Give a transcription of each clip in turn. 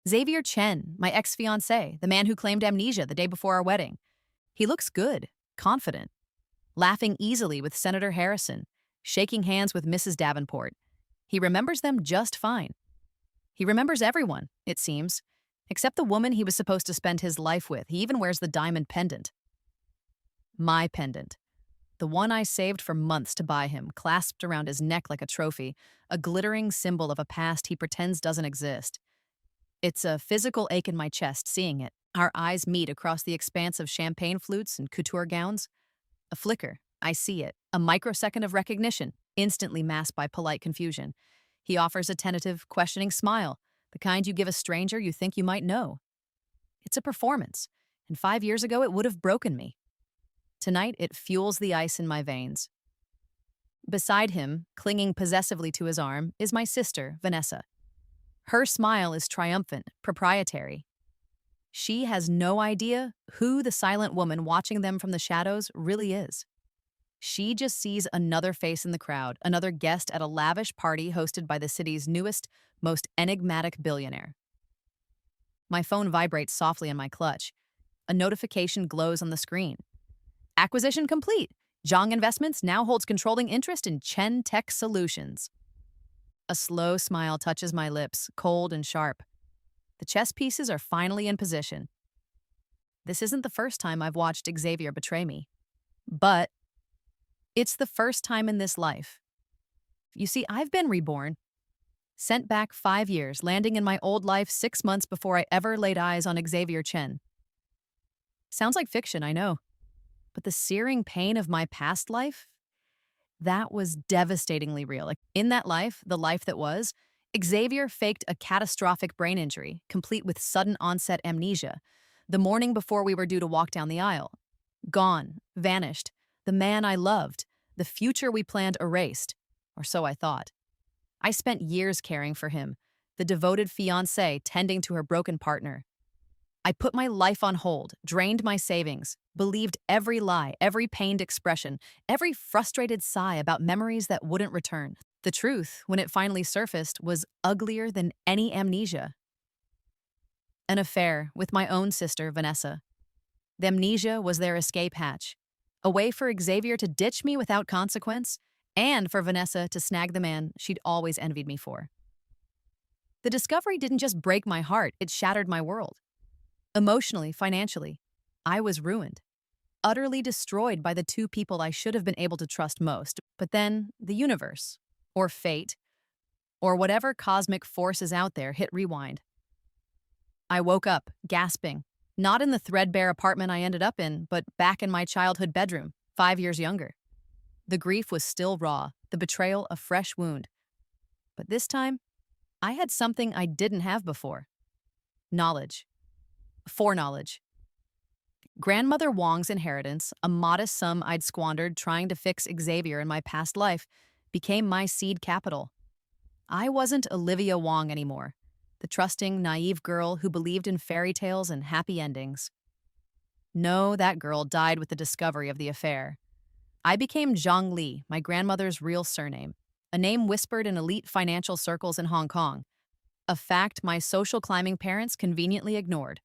Xavier Chen, my ex-fiancé, the man who claimed amnesia the day before our wedding. He looks good, confident, laughing easily with Senator Harrison, shaking hands with Mrs. Davenport. He remembers them just fine. He remembers everyone, it seems, except the woman he was supposed to spend his life with. He even wears the diamond pendant. My pendant. The one I saved for months to buy him, clasped around his neck like a trophy, a glittering symbol of a past he pretends doesn't exist. It's a physical ache in my chest seeing it. Our eyes meet across the expanse of champagne flutes and couture gowns. A flicker. I see it. A microsecond of recognition, instantly masked by polite confusion. He offers a tentative, questioning smile, the kind you give a stranger you think you might know. It's a performance, and 5 years ago it would have broken me. Tonight, it fuels the ice in my veins. Beside him, clinging possessively to his arm, is my sister, Vanessa. Her smile is triumphant, proprietary. She has no idea who the silent woman watching them from the shadows really is. She just sees another face in the crowd, another guest at a lavish party hosted by the city's newest, most enigmatic billionaire. My phone vibrates softly in my clutch. A notification glows on the screen. Acquisition complete. Zhang Investments now holds controlling interest in Chen Tech Solutions. A slow smile touches my lips, cold and sharp. The chess pieces are finally in position. This isn't the first time I've watched Xavier betray me. But it's the first time in this life. You see, I've been reborn. Sent back 5 years, landing in my old life 6 months before I ever laid eyes on Xavier Chen. Sounds like fiction, I know. But the searing pain of my past life, that was devastatingly real. Like in that life, the life that was, Xavier faked a catastrophic brain injury, complete with sudden onset amnesia, the morning before we were due to walk down the aisle. Gone, vanished, the man I loved, the future we planned erased, or so I thought. I spent years caring for him, the devoted fiancée tending to her broken partner. I put my life on hold, drained my savings, believed every lie, every pained expression, every frustrated sigh about memories that wouldn't return. The truth, when it finally surfaced, was uglier than any amnesia. An affair with my own sister, Vanessa. The amnesia was their escape hatch, a way for Xavier to ditch me without consequence, and for Vanessa to snag the man she'd always envied me for. The discovery didn't just break my heart, it shattered my world. Emotionally, financially, I was ruined, utterly destroyed by the two people I should have been able to trust most. But then the universe, or fate, or whatever cosmic force is out there hit rewind. I woke up, gasping, not in the threadbare apartment I ended up in, but back in my childhood bedroom, 5 years younger. The grief was still raw, the betrayal a fresh wound. But this time, I had something I didn't have before. Knowledge. Foreknowledge. Grandmother Wong's inheritance, a modest sum I'd squandered trying to fix Xavier in my past life, became my seed capital. I wasn't Olivia Wong anymore, the trusting, naive girl who believed in fairy tales and happy endings. No, that girl died with the discovery of the affair. I became Zhang Li, my grandmother's real surname, a name whispered in elite financial circles in Hong Kong, a fact my social climbing parents conveniently ignored.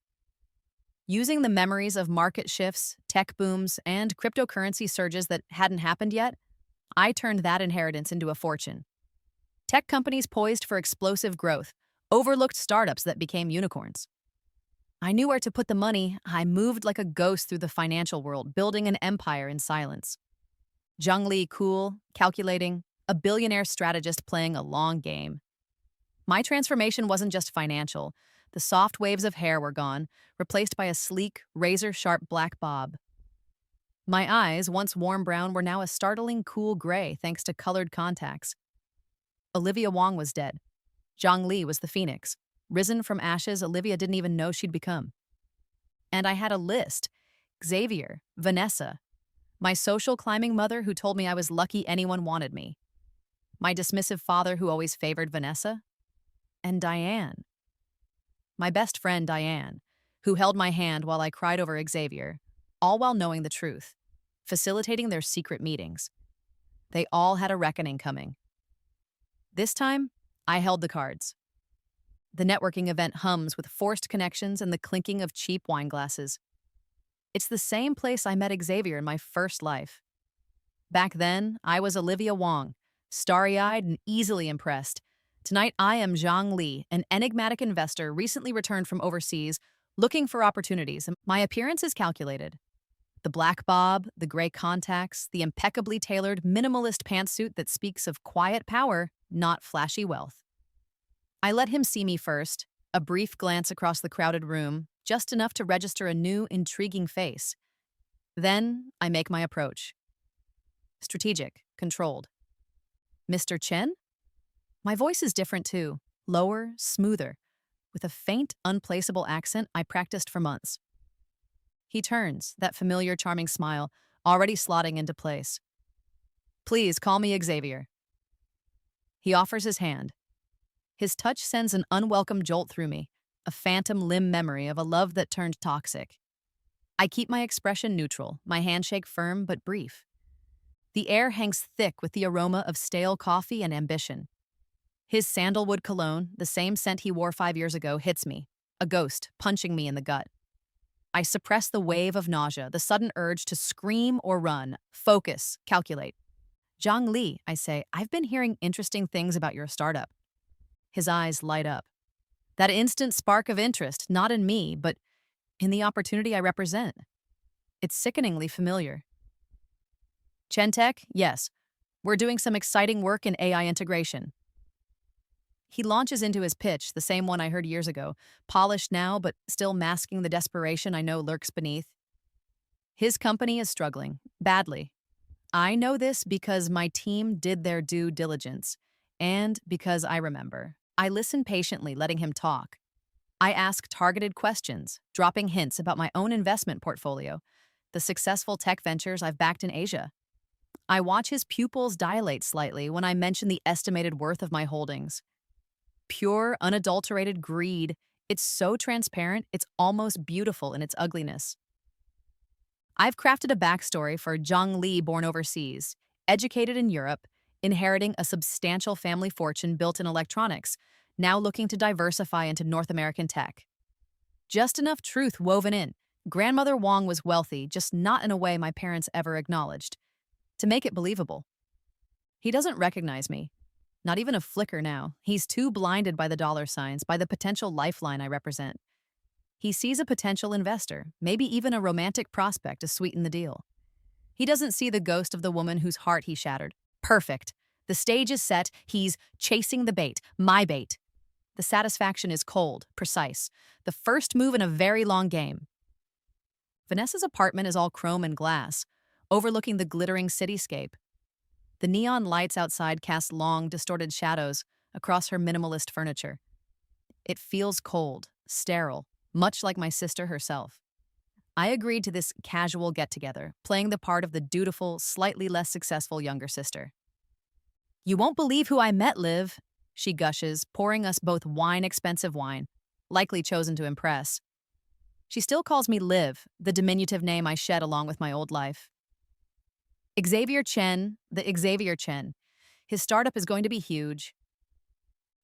Using the memories of market shifts, tech booms, and cryptocurrency surges that hadn't happened yet, I turned that inheritance into a fortune. Tech companies poised for explosive growth, overlooked startups that became unicorns. I knew where to put the money. I moved like a ghost through the financial world, building an empire in silence. Zhang Li, cool, calculating, a billionaire strategist playing a long game. My transformation wasn't just financial. The soft waves of hair were gone, replaced by a sleek, razor-sharp black bob. My eyes, once warm brown, were now a startling cool gray thanks to colored contacts. Olivia Wong was dead. Zhang Li was the phoenix. Risen from ashes Olivia didn't even know she'd become. And I had a list. Xavier, Vanessa, my social climbing mother who told me I was lucky anyone wanted me, my dismissive father who always favored Vanessa, and Diane. My best friend, Diane, who held my hand while I cried over Xavier, all while knowing the truth, facilitating their secret meetings. They all had a reckoning coming. This time, I held the cards. The networking event hums with forced connections and the clinking of cheap wine glasses. It's the same place I met Xavier in my first life. Back then, I was Olivia Wong, starry-eyed and easily impressed. Tonight, I am Zhang Li, an enigmatic investor recently returned from overseas, looking for opportunities. My appearance is calculated. The black bob, the gray contacts, the impeccably tailored minimalist pantsuit that speaks of quiet power, not flashy wealth. I let him see me first, a brief glance across the crowded room, just enough to register a new, intriguing face. Then, I make my approach. Strategic, controlled. Mr. Chen? My voice is different too, lower, smoother, with a faint, unplaceable accent I practiced for months. He turns, that familiar, charming smile, already slotting into place. Please call me Xavier. He offers his hand. His touch sends an unwelcome jolt through me, a phantom limb memory of a love that turned toxic. I keep my expression neutral, my handshake firm but brief. The air hangs thick with the aroma of stale coffee and ambition. His sandalwood cologne, the same scent he wore 5 years ago, hits me, a ghost punching me in the gut. I suppress the wave of nausea, the sudden urge to scream or run, focus, calculate. Zhang Li, I say, I've been hearing interesting things about your startup. His eyes light up. That instant spark of interest, not in me, but in the opportunity I represent. It's sickeningly familiar. Chen Tech? Yes. We're doing some exciting work in AI integration. He launches into his pitch, the same one I heard years ago, polished now but still masking the desperation I know lurks beneath. His company is struggling, badly. I know this because my team did their due diligence, and because I remember. I listen patiently, letting him talk. I ask targeted questions, dropping hints about my own investment portfolio, the successful tech ventures I've backed in Asia. I watch his pupils dilate slightly when I mention the estimated worth of my holdings. Pure, unadulterated greed. It's so transparent, it's almost beautiful in its ugliness. I've crafted a backstory for Zhang Li, born overseas, educated in Europe, inheriting a substantial family fortune built in electronics, now looking to diversify into North American tech. Just enough truth woven in. Grandmother Wong was wealthy, just not in a way my parents ever acknowledged, to make it believable. He doesn't recognize me. Not even a flicker now. He's too blinded by the dollar signs, by the potential lifeline I represent. He sees a potential investor, maybe even a romantic prospect to sweeten the deal. He doesn't see the ghost of the woman whose heart he shattered. Perfect. The stage is set. He's chasing the bait, my bait. The satisfaction is cold, precise. The first move in a very long game. Vanessa's apartment is all chrome and glass, overlooking the glittering cityscape. The neon lights outside cast long, distorted shadows across her minimalist furniture. It feels cold, sterile, much like my sister herself. I agreed to this casual get-together, playing the part of the dutiful, slightly less successful younger sister. You won't believe who I met, Liv, she gushes, pouring us both expensive wine, likely chosen to impress. She still calls me Liv, the diminutive name I shed along with my old life. Xavier Chen, the Xavier Chen. His startup is going to be huge.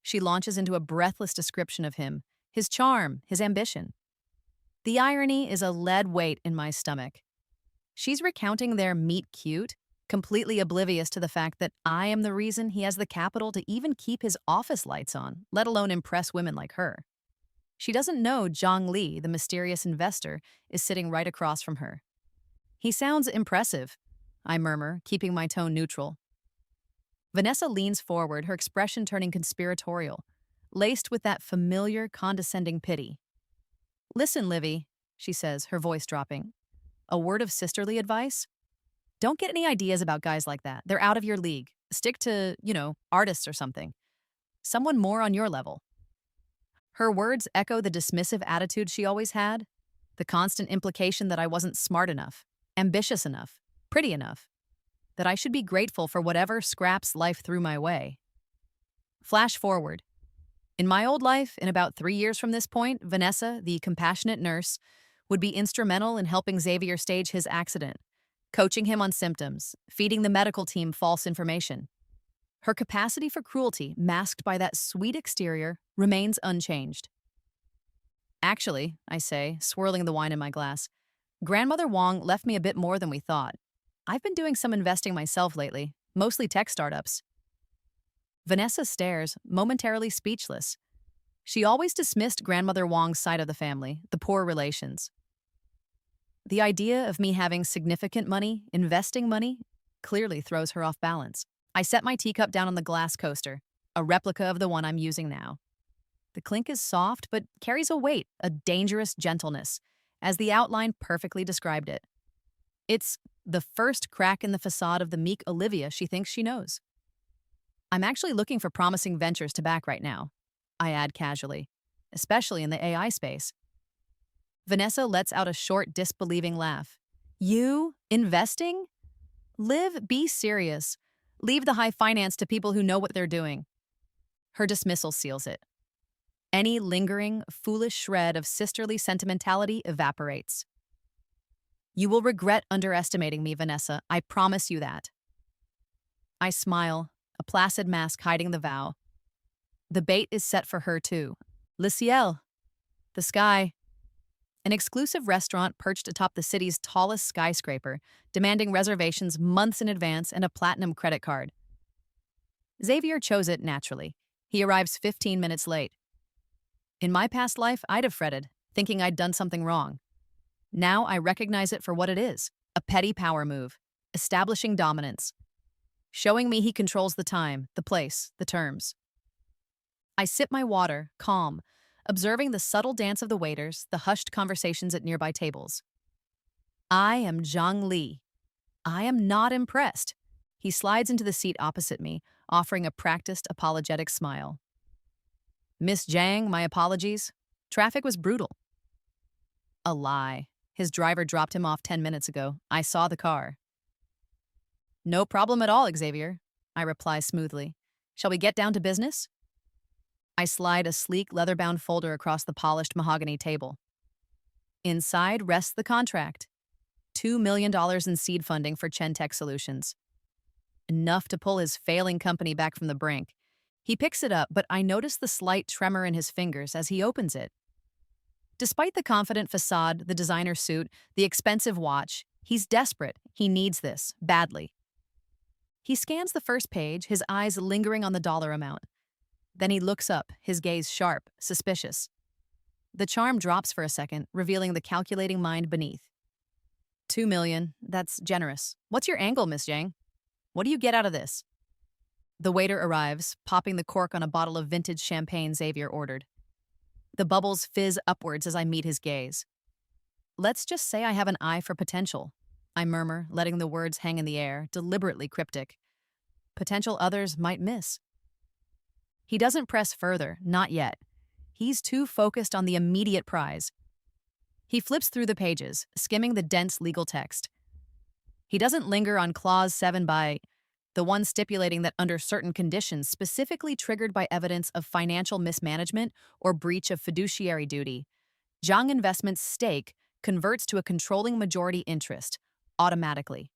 She launches into a breathless description of him, his charm, his ambition. The irony is a lead weight in my stomach. She's recounting their meet cute, completely oblivious to the fact that I am the reason he has the capital to even keep his office lights on, let alone impress women like her. She doesn't know Zhang Li, the mysterious investor, is sitting right across from her. He sounds impressive, I murmur, keeping my tone neutral. Vanessa leans forward, her expression turning conspiratorial, laced with that familiar, condescending pity. Listen, Livy, she says, her voice dropping. A word of sisterly advice? Don't get any ideas about guys like that. They're out of your league. Stick to, artists or something. Someone more on your level. Her words echo the dismissive attitude she always had, the constant implication that I wasn't smart enough, ambitious enough, pretty enough, that I should be grateful for whatever scraps life threw my way. Flash forward. In my old life, in about 3 years from this point, Vanessa, the compassionate nurse, would be instrumental in helping Xavier stage his accident, coaching him on symptoms, feeding the medical team false information. Her capacity for cruelty, masked by that sweet exterior, remains unchanged. Actually, I say, swirling the wine in my glass, Grandmother Wong left me a bit more than we thought. I've been doing some investing myself lately, mostly tech startups. Vanessa stares, momentarily speechless. She always dismissed Grandmother Wong's side of the family, the poor relations. The idea of me having significant money, investing money, clearly throws her off balance. I set my teacup down on the glass coaster, a replica of the one I'm using now. The clink is soft, but carries a weight, a dangerous gentleness, as the outline perfectly described it. It's the first crack in the facade of the meek Olivia she thinks she knows. I'm actually looking for promising ventures to back right now, I add casually, especially in the AI space. Vanessa lets out a short, disbelieving laugh. You? Investing? Liv, be serious. Leave the high finance to people who know what they're doing. Her dismissal seals it. Any lingering, foolish shred of sisterly sentimentality evaporates. You will regret underestimating me, Vanessa. I promise you that. I smile, a placid mask hiding the vow. The bait is set for her, too. Le ciel. The sky. An exclusive restaurant perched atop the city's tallest skyscraper, demanding reservations months in advance and a platinum credit card. Xavier chose it naturally. He arrives 15 minutes late. In my past life, I'd have fretted, thinking I'd done something wrong. Now I recognize it for what it is, a petty power move, establishing dominance, showing me he controls the time, the place, the terms. I sip my water, calm, observing the subtle dance of the waiters, the hushed conversations at nearby tables. I am Zhang Li. I am not impressed. He slides into the seat opposite me, offering a practiced, apologetic smile. Miss Zhang, my apologies. Traffic was brutal. A lie. His driver dropped him off 10 minutes ago. I saw the car. No problem at all, Xavier, I reply smoothly. Shall we get down to business? I slide a sleek, leather-bound folder across the polished mahogany table. Inside rests the contract. $2 million in seed funding for Chen Tech Solutions. Enough to pull his failing company back from the brink. He picks it up, but I notice the slight tremor in his fingers as he opens it. Despite the confident facade, the designer suit, the expensive watch, he's desperate. He needs this, badly. He scans the first page, his eyes lingering on the dollar amount. Then he looks up, his gaze sharp, suspicious. The charm drops for a second, revealing the calculating mind beneath. $2 million, that's generous. What's your angle, Miss Zhang? What do you get out of this? The waiter arrives, popping the cork on a bottle of vintage champagne Xavier ordered. The bubbles fizz upwards as I meet his gaze. Let's just say I have an eye for potential, I murmur, letting the words hang in the air, deliberately cryptic. Potential others might miss. He doesn't press further, not yet. He's too focused on the immediate prize. He flips through the pages, skimming the dense legal text. He doesn't linger on Clause 7 by the one stipulating that under certain conditions specifically triggered by evidence of financial mismanagement or breach of fiduciary duty, Zhang Investment's stake converts to a controlling majority interest, automatically.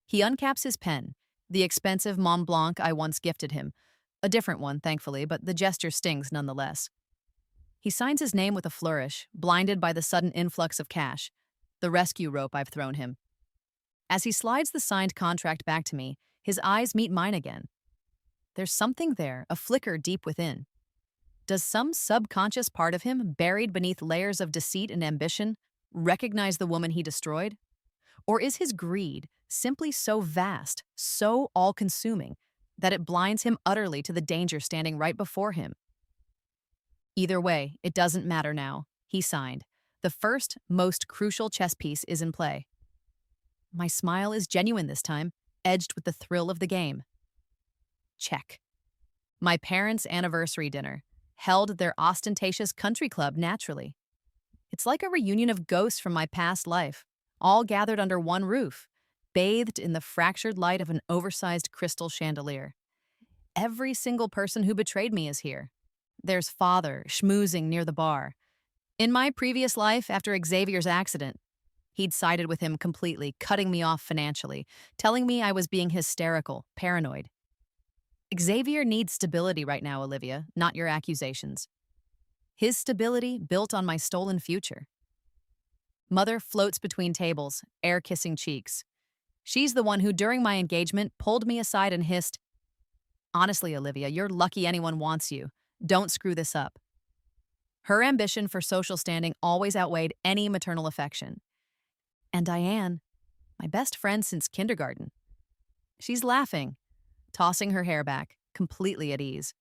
He uncaps his pen, the expensive Mont Blanc I once gifted him, a different one, thankfully, but the gesture stings nonetheless. He signs his name with a flourish, blinded by the sudden influx of cash, the rescue rope I've thrown him. As he slides the signed contract back to me, his eyes meet mine again. There's something there, a flicker deep within. Does some subconscious part of him, buried beneath layers of deceit and ambition, recognize the woman he destroyed? Or is his greed simply so vast, so all-consuming, that it blinds him utterly to the danger standing right before him? Either way, it doesn't matter now. He signed. The first, most crucial chess piece is in play. My smile is genuine this time, edged with the thrill of the game. Check. My parents' anniversary dinner, held at their ostentatious country club naturally. It's like a reunion of ghosts from my past life, all gathered under one roof, bathed in the fractured light of an oversized crystal chandelier. Every single person who betrayed me is here. There's father schmoozing near the bar. In my previous life, after Xavier's accident, he'd sided with him completely, cutting me off financially, telling me I was being hysterical, paranoid. Xavier needs stability right now, Olivia, not your accusations. His stability built on my stolen future. Mother floats between tables, air-kissing cheeks. She's the one who, during my engagement, pulled me aside and hissed, "Honestly, Olivia, you're lucky anyone wants you. Don't screw this up." Her ambition for social standing always outweighed any maternal affection. And Diane, my best friend since kindergarten. She's laughing, tossing her hair back, completely at ease.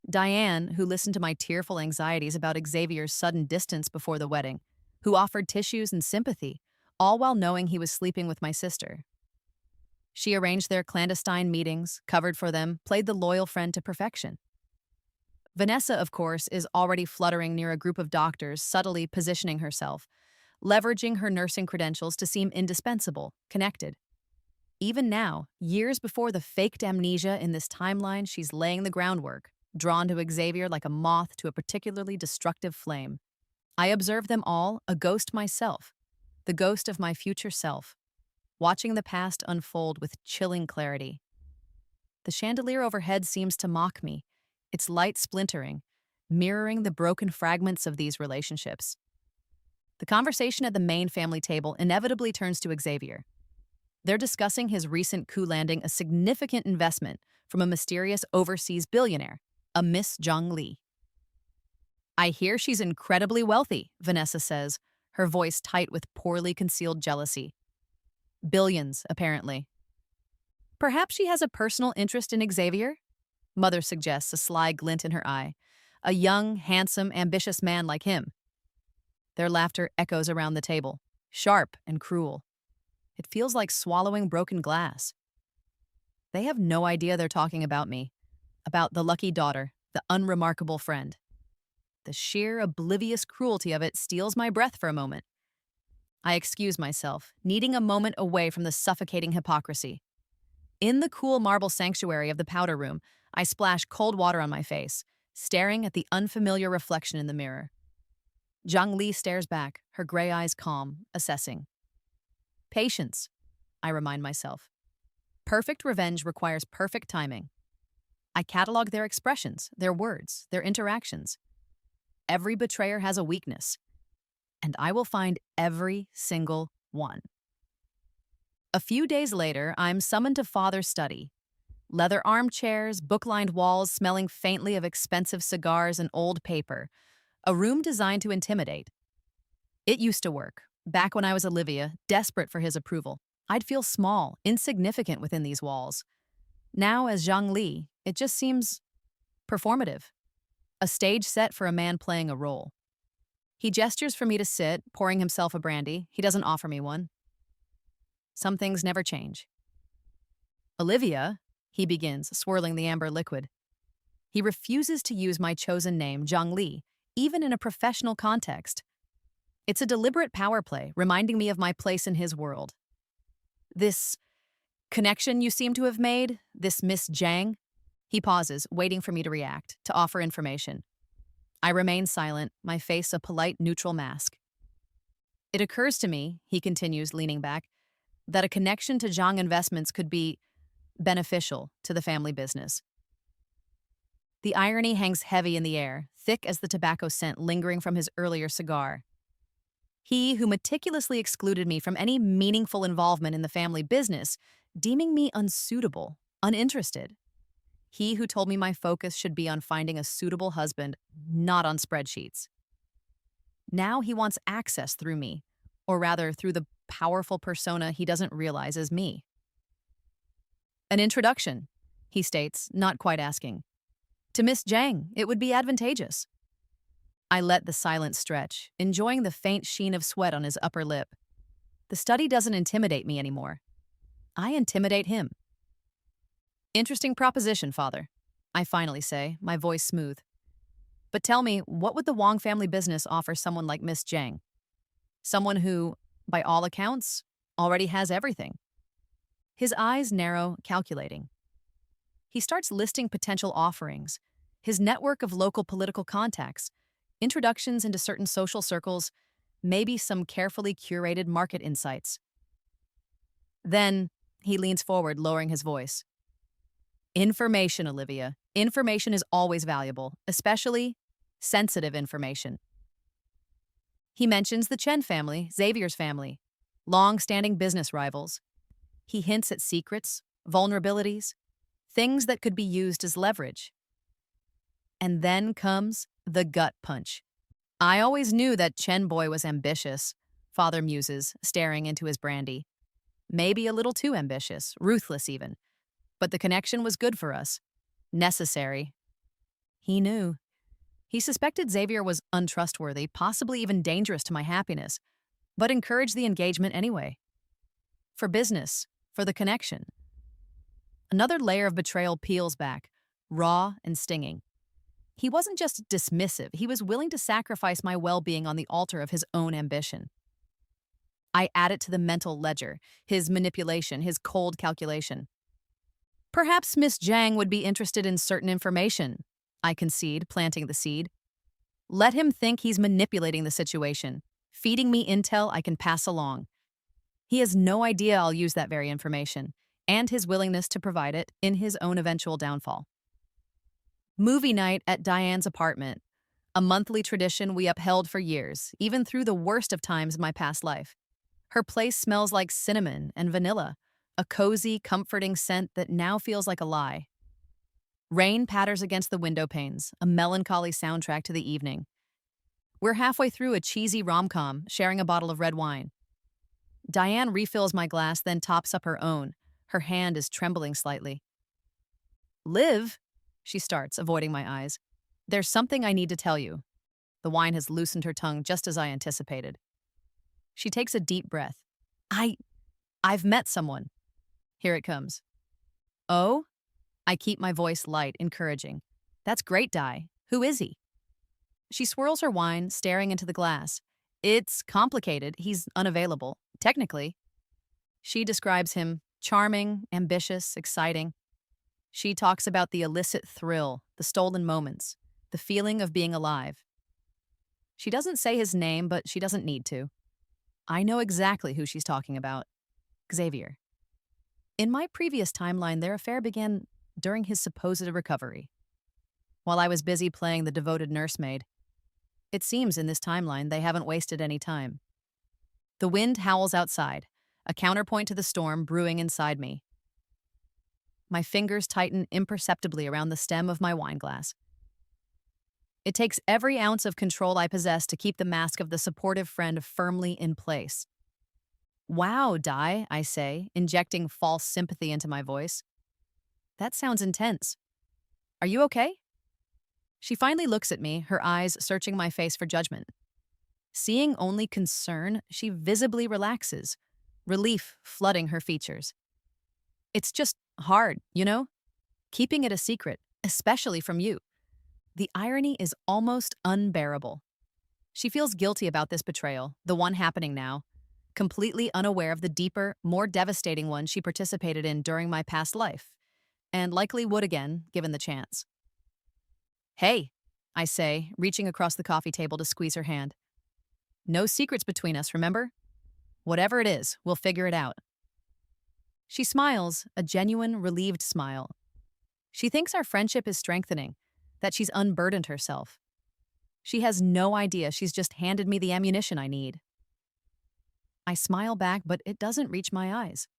Diane, who listened to my tearful anxieties about Xavier's sudden distance before the wedding, who offered tissues and sympathy, all while knowing he was sleeping with my sister. She arranged their clandestine meetings, covered for them, played the loyal friend to perfection. Vanessa, of course, is already fluttering near a group of doctors, subtly positioning herself, leveraging her nursing credentials to seem indispensable, connected. Even now, years before the faked amnesia in this timeline, she's laying the groundwork, drawn to Xavier like a moth to a particularly destructive flame. I observe them all, a ghost myself, the ghost of my future self, watching the past unfold with chilling clarity. The chandelier overhead seems to mock me, its light splintering, mirroring the broken fragments of these relationships. The conversation at the main family table inevitably turns to Xavier. They're discussing his recent coup landing a significant investment from a mysterious overseas billionaire, a Miss Zhang Li. "I hear she's incredibly wealthy," Vanessa says, her voice tight with poorly concealed jealousy. "Billions, apparently." "Perhaps she has a personal interest in Xavier?" Mother suggests, a sly glint in her eye. "A young, handsome, ambitious man like him." Their laughter echoes around the table, sharp and cruel. It feels like swallowing broken glass. They have no idea they're talking about me, about the lucky daughter, the unremarkable friend. The sheer, oblivious cruelty of it steals my breath for a moment. I excuse myself, needing a moment away from the suffocating hypocrisy. In the cool marble sanctuary of the powder room, I splash cold water on my face, staring at the unfamiliar reflection in the mirror. Zhang Li stares back, her gray eyes calm, assessing. Patience, I remind myself. Perfect revenge requires perfect timing. I catalog their expressions, their words, their interactions. Every betrayer has a weakness, and I will find every single one. A few days later, I'm summoned to Father's study. Leather armchairs, book-lined walls smelling faintly of expensive cigars and old paper. A room designed to intimidate. It used to work. Back when I was Olivia, desperate for his approval. I'd feel small, insignificant within these walls. Now, as Zhang Li, it just seems performative. A stage set for a man playing a role. He gestures for me to sit, pouring himself a brandy. He doesn't offer me one. Some things never change. "Olivia," he begins, swirling the amber liquid. He refuses to use my chosen name, Zhang Li, even in a professional context. It's a deliberate power play, reminding me of my place in his world. "This connection you seem to have made, this Miss Zhang?" He pauses, waiting for me to react, to offer information. I remain silent, my face a polite, neutral mask. "It occurs to me," he continues, leaning back, "that a connection to Zhang Investments could be beneficial to the family business." The irony hangs heavy in the air, thick as the tobacco scent lingering from his earlier cigar. He who meticulously excluded me from any meaningful involvement in the family business, deeming me unsuitable, uninterested. He who told me my focus should be on finding a suitable husband, not on spreadsheets. Now he wants access through me, or rather through the powerful persona he doesn't realize is me. "An introduction," he states, not quite asking. "To Miss Zhang, it would be advantageous." I let the silence stretch, enjoying the faint sheen of sweat on his upper lip. The study doesn't intimidate me anymore. I intimidate him. "Interesting proposition, Father," I finally say, my voice smooth. "But tell me, what would the Wong family business offer someone like Miss Zhang? Someone who, by all accounts, already has everything." His eyes narrow, calculating. He starts listing potential offerings, his network of local political contacts, introductions into certain social circles, maybe some carefully curated market insights. Then, he leans forward, lowering his voice. Information, Olivia. Information is always valuable, especially sensitive information. He mentions the Chen family, Xavier's family, long-standing business rivals. He hints at secrets, vulnerabilities, things that could be used as leverage. And then comes the gut punch. I always knew that Chen boy was ambitious, Father muses, staring into his brandy. Maybe a little too ambitious, ruthless even. But the connection was good for us. Necessary. He knew. He suspected Xavier was untrustworthy, possibly even dangerous to my happiness, but encouraged the engagement anyway. For business, for the connection. Another layer of betrayal peels back, raw and stinging. He wasn't just dismissive, he was willing to sacrifice my well-being on the altar of his own ambition. I add it to the mental ledger, his manipulation, his cold calculation. Perhaps Miss Zhang would be interested in certain information, I concede, planting the seed. Let him think he's manipulating the situation, feeding me intel I can pass along. He has no idea I'll use that very information, and his willingness to provide it in his own eventual downfall. Movie night at Diane's apartment, a monthly tradition we upheld for years, even through the worst of times in my past life. Her place smells like cinnamon and vanilla, a cozy, comforting scent that now feels like a lie. Rain patters against the window panes, a melancholy soundtrack to the evening. We're halfway through a cheesy rom-com, sharing a bottle of red wine. Diane refills my glass, then tops up her own. Her hand is trembling slightly. Liv, she starts, avoiding my eyes. There's something I need to tell you. The wine has loosened her tongue just as I anticipated. She takes a deep breath. I've met someone. Here it comes. Oh? I keep my voice light, encouraging. That's great, Di. Who is he? She swirls her wine, staring into the glass. It's complicated. He's unavailable. Technically. She describes him charming, ambitious, exciting. She talks about the illicit thrill, the stolen moments, the feeling of being alive. She doesn't say his name, but she doesn't need to. I know exactly who she's talking about. Xavier. In my previous timeline, their affair began during his supposed recovery. While I was busy playing the devoted nursemaid, it seems in this timeline they haven't wasted any time. The wind howls outside, a counterpoint to the storm brewing inside me. My fingers tighten imperceptibly around the stem of my wine glass. It takes every ounce of control I possess to keep the mask of the supportive friend firmly in place. Wow, Di, I say, injecting false sympathy into my voice. That sounds intense. Are you okay? She finally looks at me, her eyes searching my face for judgment. Seeing only concern, she visibly relaxes, relief flooding her features. It's just hard, you know? Keeping it a secret, especially from you. The irony is almost unbearable. She feels guilty about this betrayal, the one happening now, completely unaware of the deeper, more devastating one she participated in during my past life, and likely would again, given the chance. Hey, I say, reaching across the coffee table to squeeze her hand. No secrets between us, remember? Whatever it is, we'll figure it out. She smiles, a genuine, relieved smile. She thinks our friendship is strengthening, that she's unburdened herself. She has no idea she's just handed me the ammunition I need. I smile back, but it doesn't reach my eyes.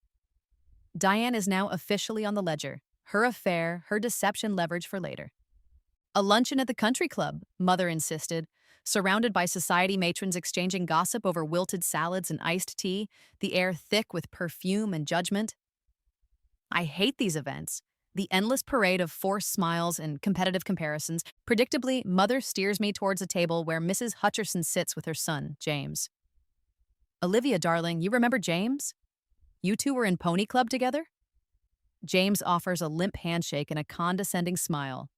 Diane is now officially on the ledger, her affair, her deception leverage for later. A luncheon at the country club, Mother insisted, surrounded by society matrons exchanging gossip over wilted salads and iced tea, the air thick with perfume and judgment. I hate these events. The endless parade of forced smiles and competitive comparisons. Predictably, Mother steers me towards a table where Mrs. Hutcherson sits with her son, James. Olivia, darling, you remember James? You two were in Pony Club together? James offers a limp handshake and a condescending smile.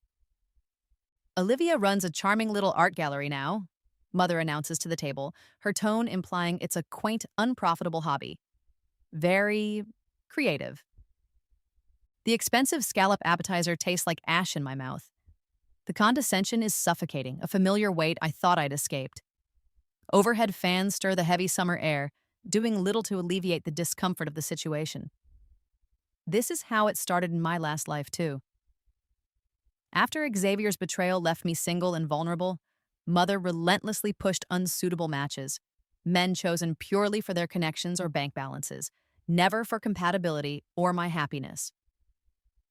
Olivia runs a charming little art gallery now, Mother announces to the table, her tone implying it's a quaint, unprofitable hobby. Very creative. The expensive scallop appetizer tastes like ash in my mouth. The condescension is suffocating, a familiar weight I thought I'd escaped. Overhead fans stir the heavy summer air, doing little to alleviate the discomfort of the situation. This is how it started in my last life, too. After Xavier's betrayal left me single and vulnerable, Mother relentlessly pushed unsuitable matches, men chosen purely for their connections or bank balances, never for compatibility or my happiness.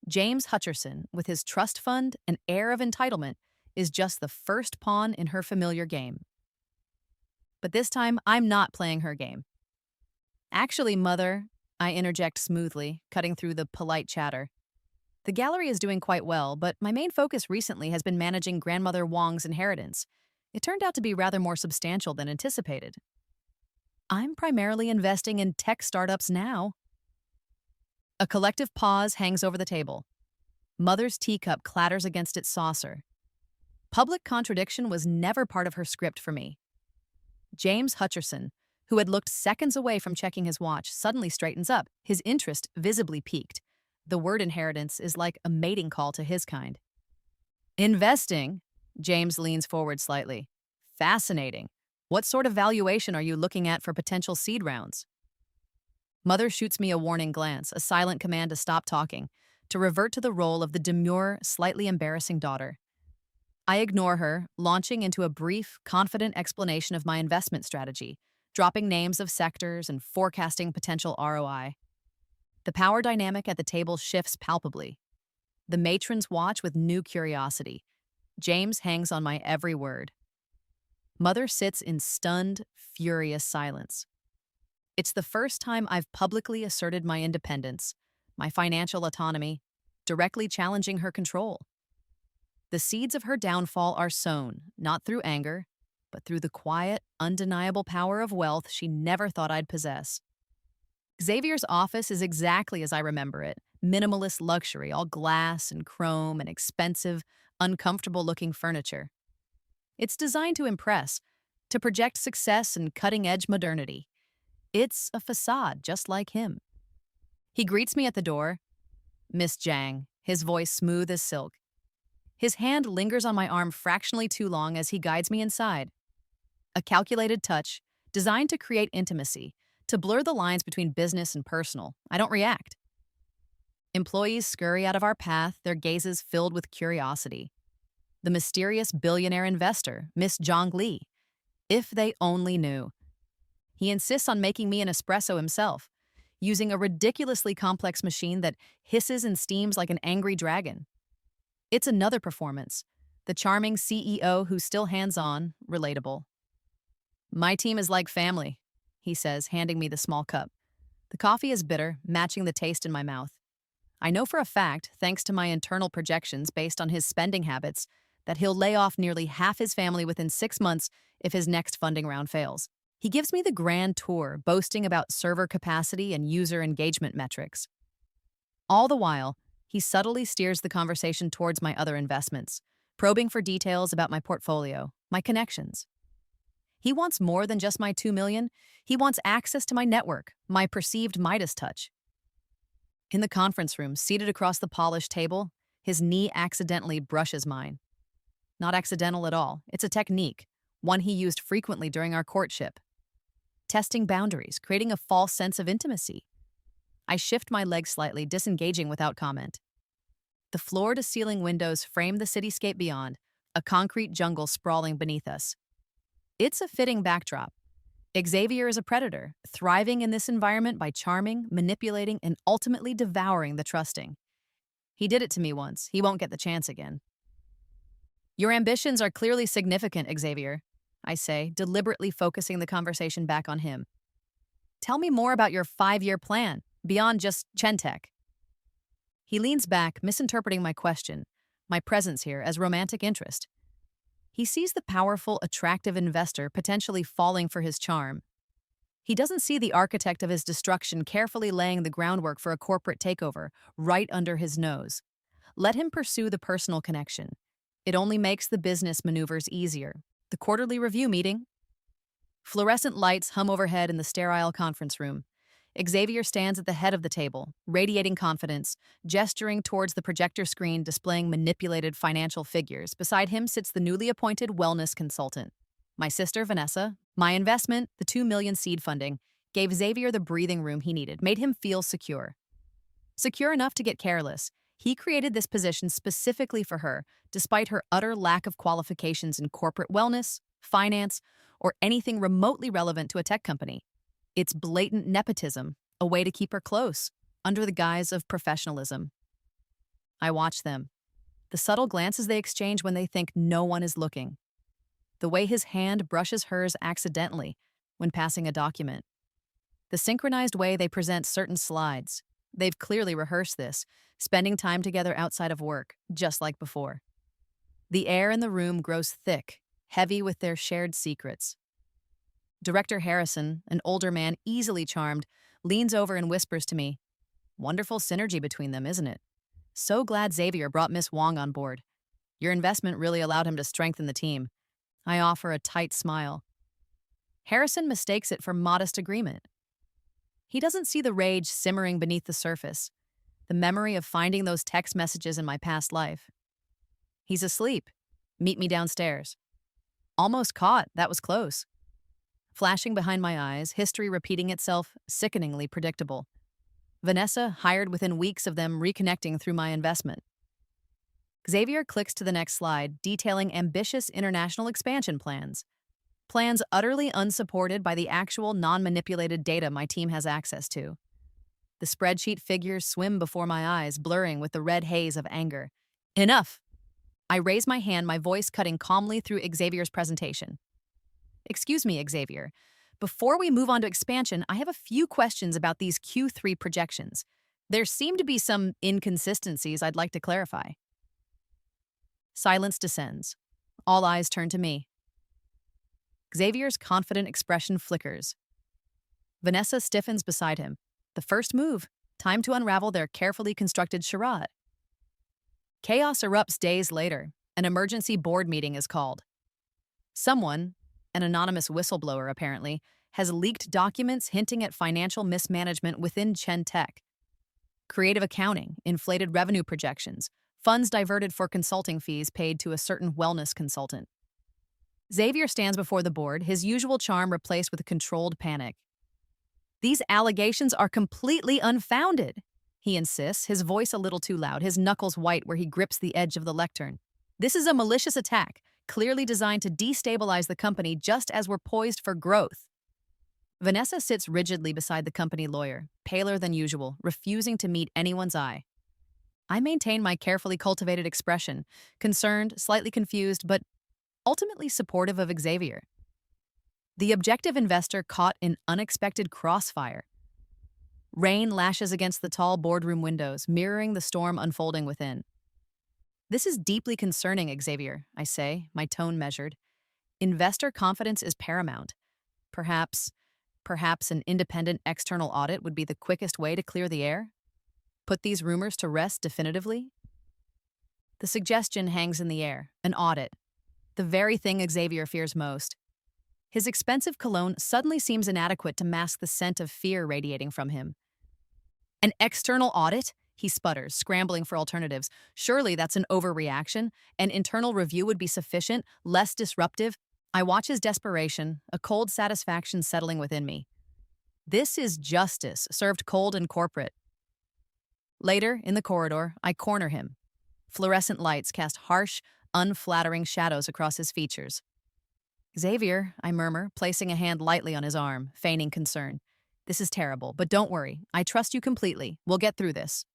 James Hutcherson, with his trust fund and air of entitlement, is just the first pawn in her familiar game. But this time, I'm not playing her game. Actually, Mother, I interject smoothly, cutting through the polite chatter. The gallery is doing quite well, but my main focus recently has been managing Grandmother Wong's inheritance. It turned out to be rather more substantial than anticipated. I'm primarily investing in tech startups now. A collective pause hangs over the table. Mother's teacup clatters against its saucer. Public contradiction was never part of her script for me. James Hutcherson, who had looked seconds away from checking his watch, suddenly straightens up, his interest visibly piqued. The word inheritance is like a mating call to his kind. Investing? James leans forward slightly. Fascinating. What sort of valuation are you looking at for potential seed rounds? Mother shoots me a warning glance, a silent command to stop talking, to revert to the role of the demure, slightly embarrassing daughter. I ignore her, launching into a brief, confident explanation of my investment strategy, dropping names of sectors and forecasting potential ROI. The power dynamic at the table shifts palpably. The matrons watch with new curiosity. James hangs on my every word. Mother sits in stunned, furious silence. It's the first time I've publicly asserted my independence, my financial autonomy, directly challenging her control. The seeds of her downfall are sown, not through anger, but through the quiet, undeniable power of wealth she never thought I'd possess. Xavier's office is exactly as I remember it, minimalist luxury, all glass and chrome and expensive, uncomfortable-looking furniture. It's designed to impress, to project success and cutting-edge modernity. It's a facade, just like him. He greets me at the door. Miss Zhang, his voice smooth as silk. His hand lingers on my arm fractionally too long as he guides me inside. A calculated touch, designed to create intimacy, to blur the lines between business and personal. I don't react. Employees scurry out of our path, their gazes filled with curiosity. The mysterious billionaire investor, Miss Zhang Li. If they only knew. He insists on making me an espresso himself, using a ridiculously complex machine that hisses and steams like an angry dragon. It's another performance, the charming CEO who's still hands-on, relatable. My team is like family, he says, handing me the small cup. The coffee is bitter, matching the taste in my mouth. I know for a fact, thanks to my internal projections based on his spending habits, that he'll lay off nearly half his family within 6 months if his next funding round fails. He gives me the grand tour, boasting about server capacity and user engagement metrics. All the while, he subtly steers the conversation towards my other investments, probing for details about my portfolio, my connections. He wants more than just my $2 million. He wants access to my network, my perceived Midas touch. In the conference room, seated across the polished table, his knee accidentally brushes mine. Not accidental at all. It's a technique, one he used frequently during our courtship. Testing boundaries, creating a false sense of intimacy. I shift my legs slightly, disengaging without comment. The floor-to-ceiling windows frame the cityscape beyond, a concrete jungle sprawling beneath us. It's a fitting backdrop. Xavier is a predator, thriving in this environment by charming, manipulating, and ultimately devouring the trusting. He did it to me once. He won't get the chance again. Your ambitions are clearly significant, Xavier, I say, deliberately focusing the conversation back on him. Tell me more about your 5-year plan, beyond just Chen Tech. He leans back, misinterpreting my question, my presence here, as romantic interest. He sees the powerful, attractive investor potentially falling for his charm. He doesn't see the architect of his destruction carefully laying the groundwork for a corporate takeover right under his nose. Let him pursue the personal connection. It only makes the business maneuvers easier. The quarterly review meeting. Fluorescent lights hum overhead in the sterile conference room. Xavier stands at the head of the table, radiating confidence, gesturing towards the projector screen displaying manipulated financial figures. Beside him sits the newly appointed wellness consultant. My sister, Vanessa. My investment, the $2 million seed funding, gave Xavier the breathing room he needed, made him feel secure. Secure enough to get careless. He created this position specifically for her, despite her utter lack of qualifications in corporate wellness, finance, or anything remotely relevant to a tech company. It's blatant nepotism, a way to keep her close, under the guise of professionalism. I watch them. The subtle glances they exchange when they think no one is looking. The way his hand brushes hers accidentally when passing a document. The synchronized way they present certain slides. They've clearly rehearsed this, spending time together outside of work, just like before. The air in the room grows thick, heavy with their shared secrets. Director Harrison, an older man easily charmed, leans over and whispers to me, "Wonderful synergy between them, isn't it? So glad Xavier brought Miss Wong on board. Your investment really allowed him to strengthen the team." I offer a tight smile. Harrison mistakes it for modest agreement. He doesn't see the rage simmering beneath the surface, the memory of finding those text messages in my past life. He's asleep. Meet me downstairs. Almost caught, that was close. Flashing behind my eyes, history repeating itself, sickeningly predictable. Vanessa hired within weeks of them reconnecting through my investment. Xavier clicks to the next slide, detailing ambitious international expansion plans. Plans utterly unsupported by the actual non-manipulated data my team has access to. The spreadsheet figures swim before my eyes, blurring with the red haze of anger. Enough! I raise my hand, my voice cutting calmly through Xavier's presentation. Excuse me, Xavier. Before we move on to expansion, I have a few questions about these Q3 projections. There seem to be some inconsistencies I'd like to clarify. Silence descends. All eyes turn to me. Xavier's confident expression flickers. Vanessa stiffens beside him. The first move. Time to unravel their carefully constructed charade. Chaos erupts days later. An emergency board meeting is called. Someone, an anonymous whistleblower apparently, has leaked documents hinting at financial mismanagement within Chen Tech. Creative accounting, inflated revenue projections, funds diverted for consulting fees paid to a certain wellness consultant. Xavier stands before the board, his usual charm replaced with a controlled panic. "These allegations are completely unfounded," he insists, his voice a little too loud, his knuckles white where he grips the edge of the lectern. "This is a malicious attack, clearly designed to destabilize the company just as we're poised for growth." Vanessa sits rigidly beside the company lawyer, paler than usual, refusing to meet anyone's eye. I maintain my carefully cultivated expression, concerned, slightly confused, but ultimately supportive of Xavier. The objective investor caught in unexpected crossfire. Rain lashes against the tall boardroom windows, mirroring the storm unfolding within. "This is deeply concerning, Xavier," I say, my tone measured. "Investor confidence is paramount. Perhaps an independent external audit would be the quickest way to clear the air? Put these rumors to rest definitively?" The suggestion hangs in the air, an audit. The very thing Xavier fears most. His expensive cologne suddenly seems inadequate to mask the scent of fear radiating from him. "An external audit?" he sputters, scrambling for alternatives. "Surely that's an overreaction. An internal review would be sufficient, less disruptive." I watch his desperation, a cold satisfaction settling within me. This is justice, served cold and corporate. Later, in the corridor, I corner him. Fluorescent lights cast harsh, unflattering shadows across his features. "Xavier," I murmur, placing a hand lightly on his arm, feigning concern. "This is terrible, but don't worry. I trust you completely. We'll get through this."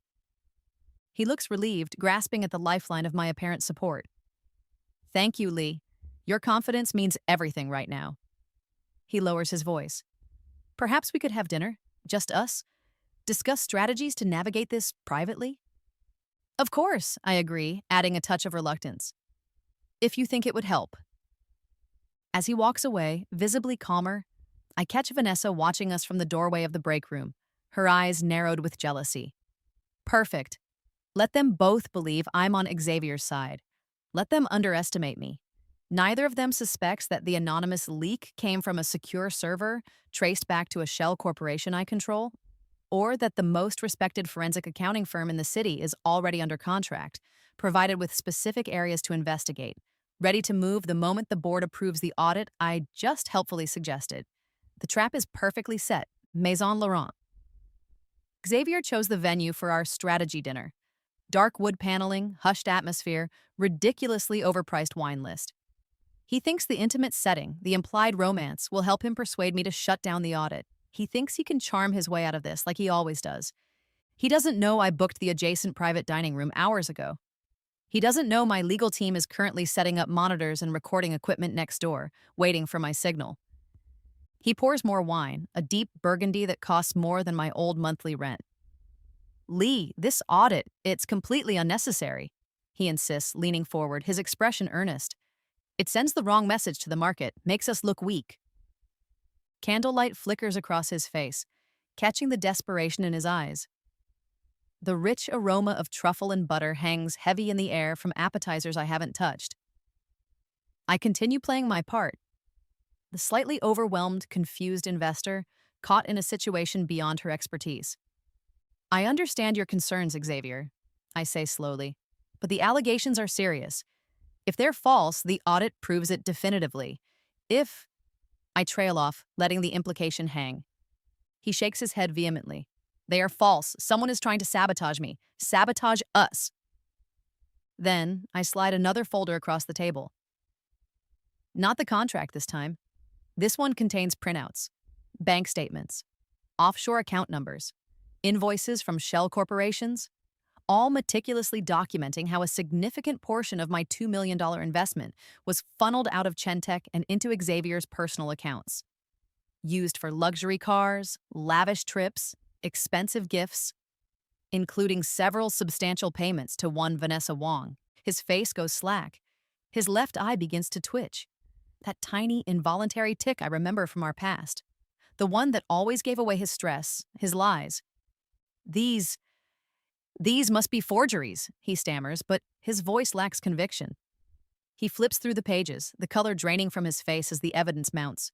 He looks relieved, grasping at the lifeline of my apparent support. "Thank you, Lee. Your confidence means everything right now." He lowers his voice. "Perhaps we could have dinner, just us? Discuss strategies to navigate this privately?" "Of course," I agree, adding a touch of reluctance. "If you think it would help." As he walks away, visibly calmer, I catch Vanessa watching us from the doorway of the break room, her eyes narrowed with jealousy. Perfect. Let them both believe I'm on Xavier's side. Let them underestimate me. Neither of them suspects that the anonymous leak came from a secure server traced back to a shell corporation I control, or that the most respected forensic accounting firm in the city is already under contract, provided with specific areas to investigate, ready to move the moment the board approves the audit I just helpfully suggested. The trap is perfectly set, Maison Laurent. Xavier chose the venue for our strategy dinner. Dark wood paneling, hushed atmosphere, ridiculously overpriced wine list. He thinks the intimate setting, the implied romance, will help him persuade me to shut down the audit. He thinks he can charm his way out of this, like he always does. He doesn't know I booked the adjacent private dining room hours ago. He doesn't know my legal team is currently setting up monitors and recording equipment next door, waiting for my signal. He pours more wine, a deep burgundy that costs more than my old monthly rent. Lee, this audit, it's completely unnecessary, he insists, leaning forward, his expression earnest. It sends the wrong message to the market, makes us look weak. Candlelight flickers across his face, catching the desperation in his eyes. The rich aroma of truffle and butter hangs heavy in the air from appetizers I haven't touched. I continue playing my part. The slightly overwhelmed, confused investor, caught in a situation beyond her expertise. I understand your concerns, Xavier, I say slowly, but the allegations are serious. If they're false, the audit proves it definitively. I trail off, letting the implication hang. He shakes his head vehemently. They are false. Someone is trying to sabotage me. Sabotage us. Then, I slide another folder across the table. Not the contract this time. This one contains printouts, bank statements, offshore account numbers, invoices from shell corporations, all meticulously documenting how a significant portion of my $2 million investment was funneled out of Chen and into Xavier's personal accounts. Used for luxury cars, lavish trips, expensive gifts, including several substantial payments to one Vanessa Wong. His face goes slack. His left eye begins to twitch. That tiny, involuntary tick I remember from our past. The one that always gave away his stress, his lies. These must be forgeries, he stammers, but his voice lacks conviction. He flips through the pages, the color draining from his face as the evidence mounts.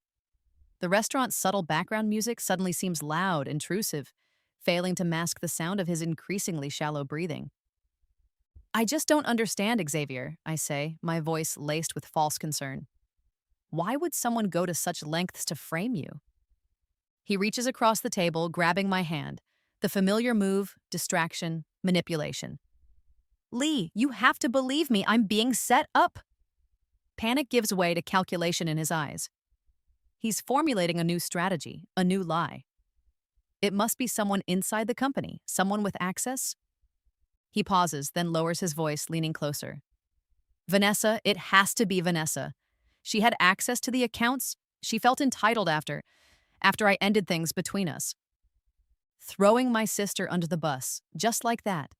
The restaurant's subtle background music suddenly seems loud, intrusive, failing to mask the sound of his increasingly shallow breathing. I just don't understand, Xavier, I say, my voice laced with false concern. Why would someone go to such lengths to frame you? He reaches across the table, grabbing my hand. The familiar move, distraction, manipulation. Lee, you have to believe me, I'm being set up. Panic gives way to calculation in his eyes. He's formulating a new strategy, a new lie. It must be someone inside the company, someone with access. He pauses, then lowers his voice, leaning closer. Vanessa, it has to be Vanessa. She had access to the accounts. She felt entitled after I ended things between us. Throwing my sister under the bus, just like that.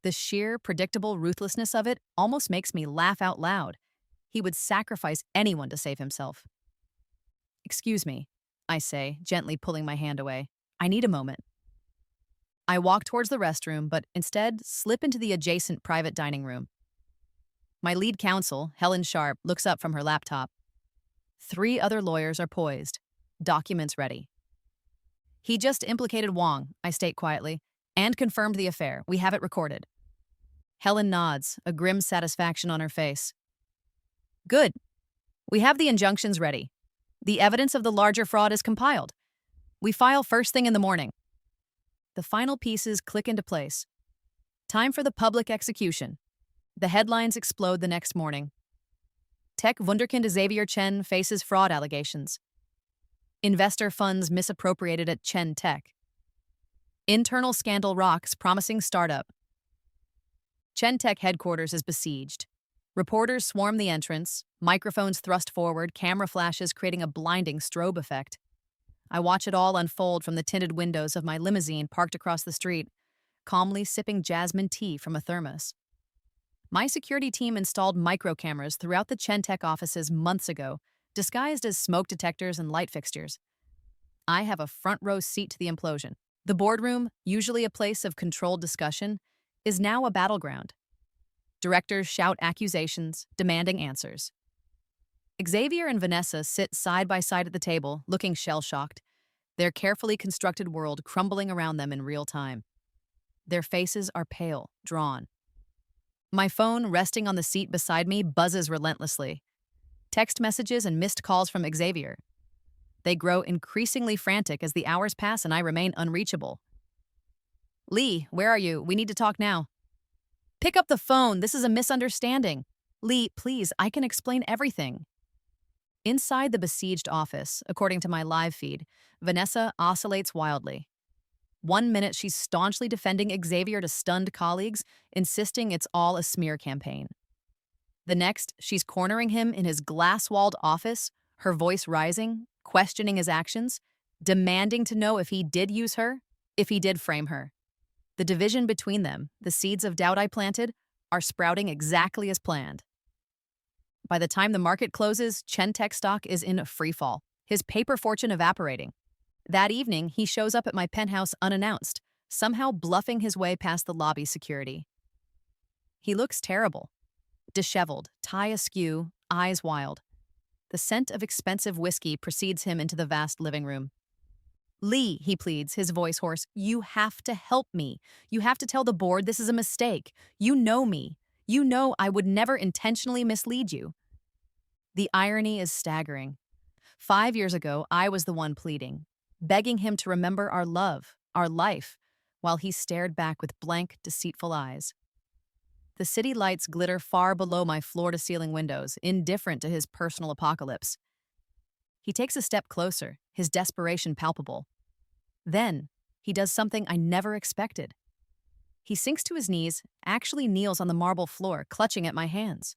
The sheer, predictable ruthlessness of it almost makes me laugh out loud. He would sacrifice anyone to save himself. Excuse me, I say, gently pulling my hand away. I need a moment. I walk towards the restroom, but instead slip into the adjacent private dining room. My lead counsel, Helen Sharp, looks up from her laptop. 3 other lawyers are poised, documents ready. He just implicated Wong, I state quietly, and confirmed the affair. We have it recorded. Helen nods, a grim satisfaction on her face. Good. We have the injunctions ready. The evidence of the larger fraud is compiled. We file first thing in the morning. The final pieces click into place. Time for the public execution. The headlines explode the next morning. Tech wunderkind Xavier Chen faces fraud allegations. Investor funds misappropriated at Chen Tech. Internal scandal rocks promising startup. Chen Tech headquarters is besieged. Reporters swarm the entrance, microphones thrust forward, camera flashes creating a blinding strobe effect. I watch it all unfold from the tinted windows of my limousine parked across the street, calmly sipping jasmine tea from a thermos. My security team installed micro cameras throughout the Chen Tech offices months ago, disguised as smoke detectors and light fixtures. I have a front row seat to the implosion. The boardroom, usually a place of controlled discussion, is now a battleground. Directors shout accusations, demanding answers. Xavier and Vanessa sit side by side at the table, looking shell-shocked, their carefully constructed world crumbling around them in real time. Their faces are pale, drawn. My phone, resting on the seat beside me, buzzes relentlessly. Text messages and missed calls from Xavier. They grow increasingly frantic as the hours pass and I remain unreachable. Lee, where are you? We need to talk now. Pick up the phone. This is a misunderstanding. Lee, please, I can explain everything. Inside the besieged office, according to my live feed, Vanessa oscillates wildly. One minute she's staunchly defending Xavier to stunned colleagues, insisting it's all a smear campaign. The next, she's cornering him in his glass-walled office, her voice rising, questioning his actions, demanding to know if he did use her, if he did frame her. The division between them, the seeds of doubt I planted, are sprouting exactly as planned. By the time the market closes, Chen tech stock is in freefall, his paper fortune evaporating. That evening, he shows up at my penthouse unannounced, somehow bluffing his way past the lobby security. He looks terrible. Disheveled, tie askew, eyes wild. The scent of expensive whiskey precedes him into the vast living room. Lee, he pleads, his voice hoarse, you have to help me. You have to tell the board this is a mistake. You know me. You know I would never intentionally mislead you. The irony is staggering. 5 years ago, I was the one pleading, begging him to remember our love, our life, while he stared back with blank, deceitful eyes. The city lights glitter far below my floor-to-ceiling windows, indifferent to his personal apocalypse. He takes a step closer, his desperation palpable. Then, he does something I never expected. He sinks to his knees, actually kneels on the marble floor, clutching at my hands.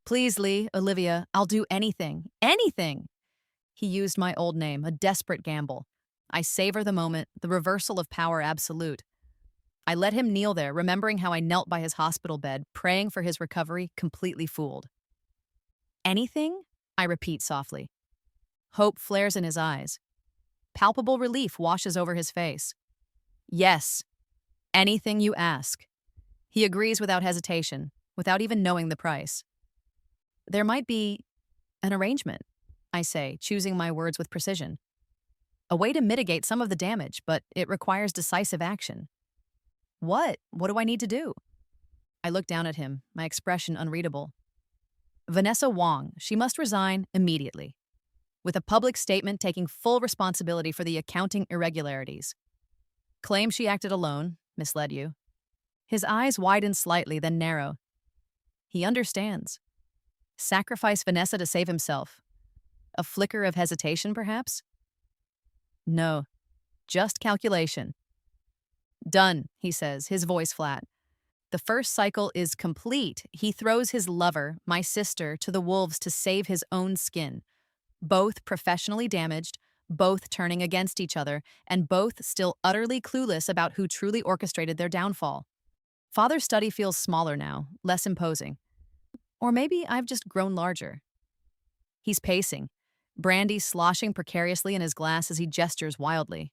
Please, Lee, Olivia, I'll do anything, anything. He used my old name, a desperate gamble. I savor the moment, the reversal of power absolute. I let him kneel there, remembering how I knelt by his hospital bed, praying for his recovery, completely fooled. Anything? I repeat softly. Hope flares in his eyes. Palpable relief washes over his face. Yes, anything you ask. He agrees without hesitation, without even knowing the price. There might be an arrangement, I say, choosing my words with precision. A way to mitigate some of the damage, but it requires decisive action. What? What do I need to do? I look down at him, my expression unreadable. Vanessa Wong, she must resign immediately, with a public statement taking full responsibility for the accounting irregularities. Claim she acted alone, misled you. His eyes widen slightly, then narrow. He understands. Sacrifice Vanessa to save himself. A flicker of hesitation, perhaps? No, just calculation. Done, he says, his voice flat. The first cycle is complete. He throws his lover, my sister, to the wolves to save his own skin. Both professionally damaged, both turning against each other, and both still utterly clueless about who truly orchestrated their downfall. Father's study feels smaller now, less imposing. Or maybe I've just grown larger. He's pacing, brandy sloshing precariously in his glass as he gestures wildly.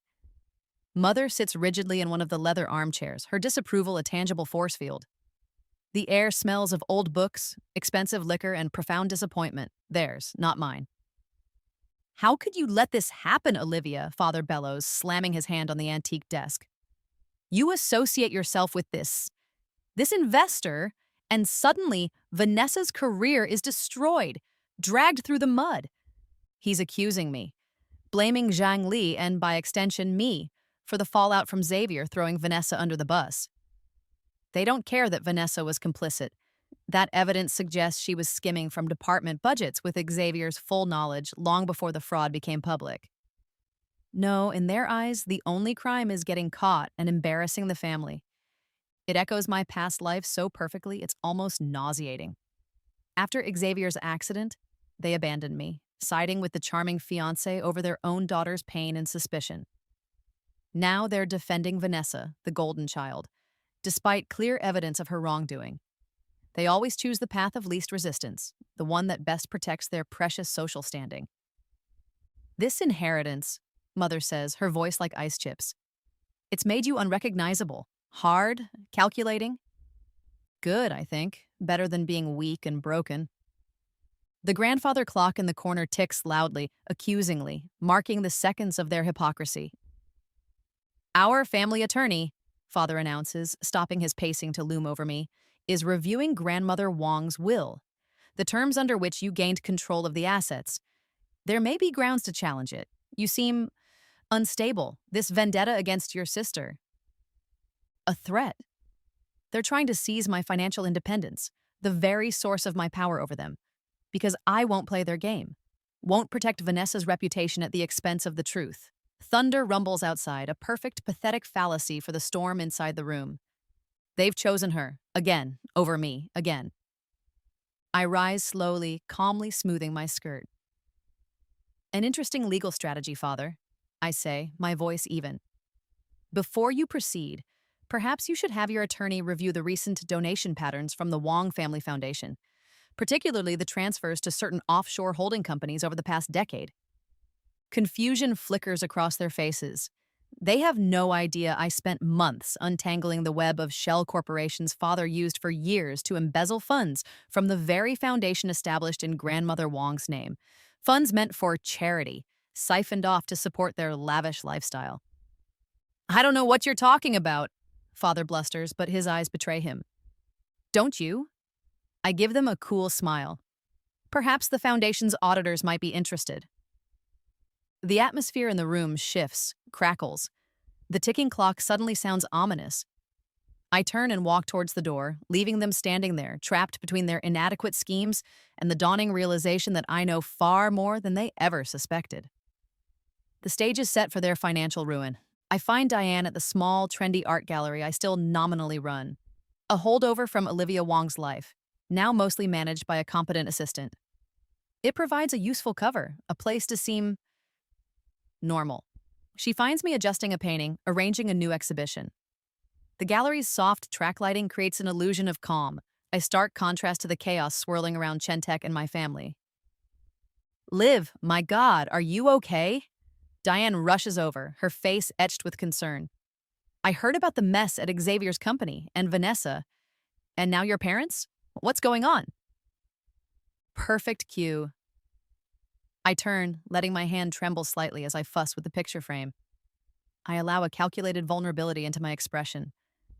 Mother sits rigidly in one of the leather armchairs, her disapproval a tangible force field. The air smells of old books, expensive liquor, and profound disappointment. Theirs, not mine. How could you let this happen, Olivia? Father bellows, slamming his hand on the antique desk. You associate yourself with this investor, and suddenly Vanessa's career is destroyed, dragged through the mud. He's accusing me, blaming Zhang Li and, by extension, me, for the fallout from Xavier throwing Vanessa under the bus. They don't care that Vanessa was complicit. That evidence suggests she was skimming from department budgets with Xavier's full knowledge long before the fraud became public. No, in their eyes, the only crime is getting caught and embarrassing the family. It echoes my past life so perfectly, it's almost nauseating. After Xavier's accident, they abandoned me, siding with the charming fiancé over their own daughter's pain and suspicion. Now they're defending Vanessa, the golden child, despite clear evidence of her wrongdoing. They always choose the path of least resistance, the one that best protects their precious social standing. This inheritance, Mother says, her voice like ice chips. It's made you unrecognizable, hard, calculating. Good, I think, better than being weak and broken. The grandfather clock in the corner ticks loudly, accusingly, marking the seconds of their hypocrisy. Our family attorney, Father announces, stopping his pacing to loom over me, is reviewing Grandmother Wong's will, the terms under which you gained control of the assets. There may be grounds to challenge it. You seem unstable, this vendetta against your sister. A threat. They're trying to seize my financial independence, the very source of my power over them, because I won't play their game, won't protect Vanessa's reputation at the expense of the truth. Thunder rumbles outside, a perfect, pathetic fallacy for the storm inside the room. They've chosen her, again, over me, again. I rise slowly, calmly smoothing my skirt. An interesting legal strategy, Father, I say, my voice even. Before you proceed, perhaps you should have your attorney review the recent donation patterns from the Wong Family Foundation, particularly the transfers to certain offshore holding companies over the past decade. Confusion flickers across their faces. They have no idea I spent months untangling the web of shell corporations Father used for years to embezzle funds from the very foundation established in Grandmother Wong's name. Funds meant for charity, siphoned off to support their lavish lifestyle. I don't know what you're talking about, Father blusters, but his eyes betray him. Don't you? I give them a cool smile. Perhaps the foundation's auditors might be interested. The atmosphere in the room shifts, crackles. The ticking clock suddenly sounds ominous. I turn and walk towards the door, leaving them standing there, trapped between their inadequate schemes and the dawning realization that I know far more than they ever suspected. The stage is set for their financial ruin. I find Diane at the small, trendy art gallery I still nominally run, a holdover from Olivia Wong's life, now mostly managed by a competent assistant. It provides a useful cover, a place to seem normal. She finds me adjusting a painting, arranging a new exhibition. The gallery's soft track lighting creates an illusion of calm, a stark contrast to the chaos swirling around Chen and my family. Liv, my God, are you okay? Diane rushes over, her face etched with concern. I heard about the mess at Xavier's company and Vanessa. And now your parents? What's going on? Perfect cue. I turn, letting my hand tremble slightly as I fuss with the picture frame. I allow a calculated vulnerability into my expression,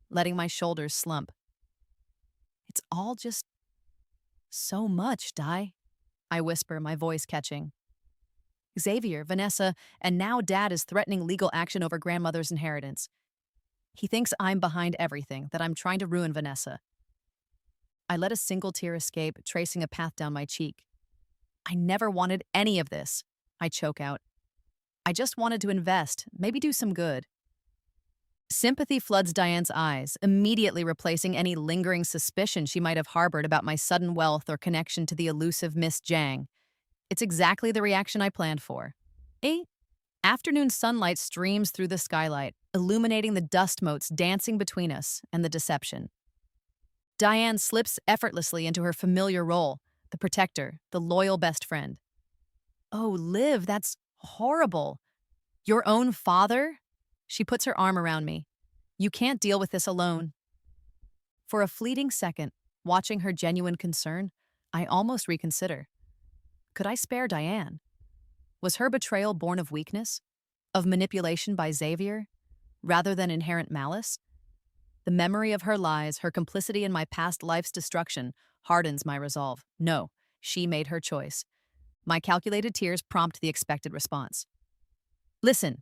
letting my shoulders slump. It's all just so much, Di, I whisper, my voice catching. Xavier, Vanessa, and now Dad is threatening legal action over grandmother's inheritance. He thinks I'm behind everything, that I'm trying to ruin Vanessa. I let a single tear escape, tracing a path down my cheek. I never wanted any of this, I choke out. I just wanted to invest, maybe do some good. Sympathy floods Diane's eyes, immediately replacing any lingering suspicion she might have harbored about my sudden wealth or connection to the elusive Miss Zhang. It's exactly the reaction I planned for. Afternoon sunlight streams through the skylight, illuminating the dust motes dancing between us and the deception. Diane slips effortlessly into her familiar role, the protector, the loyal best friend. Oh, Liv, that's horrible. Your own father? She puts her arm around me. You can't deal with this alone. For a fleeting second, watching her genuine concern, I almost reconsider. Could I spare Diane? Was her betrayal born of weakness? Of manipulation by Xavier? Rather than inherent malice? The memory of her lies, her complicity in my past life's destruction, hardens my resolve. No, she made her choice. My calculated tears prompt the expected response. Listen,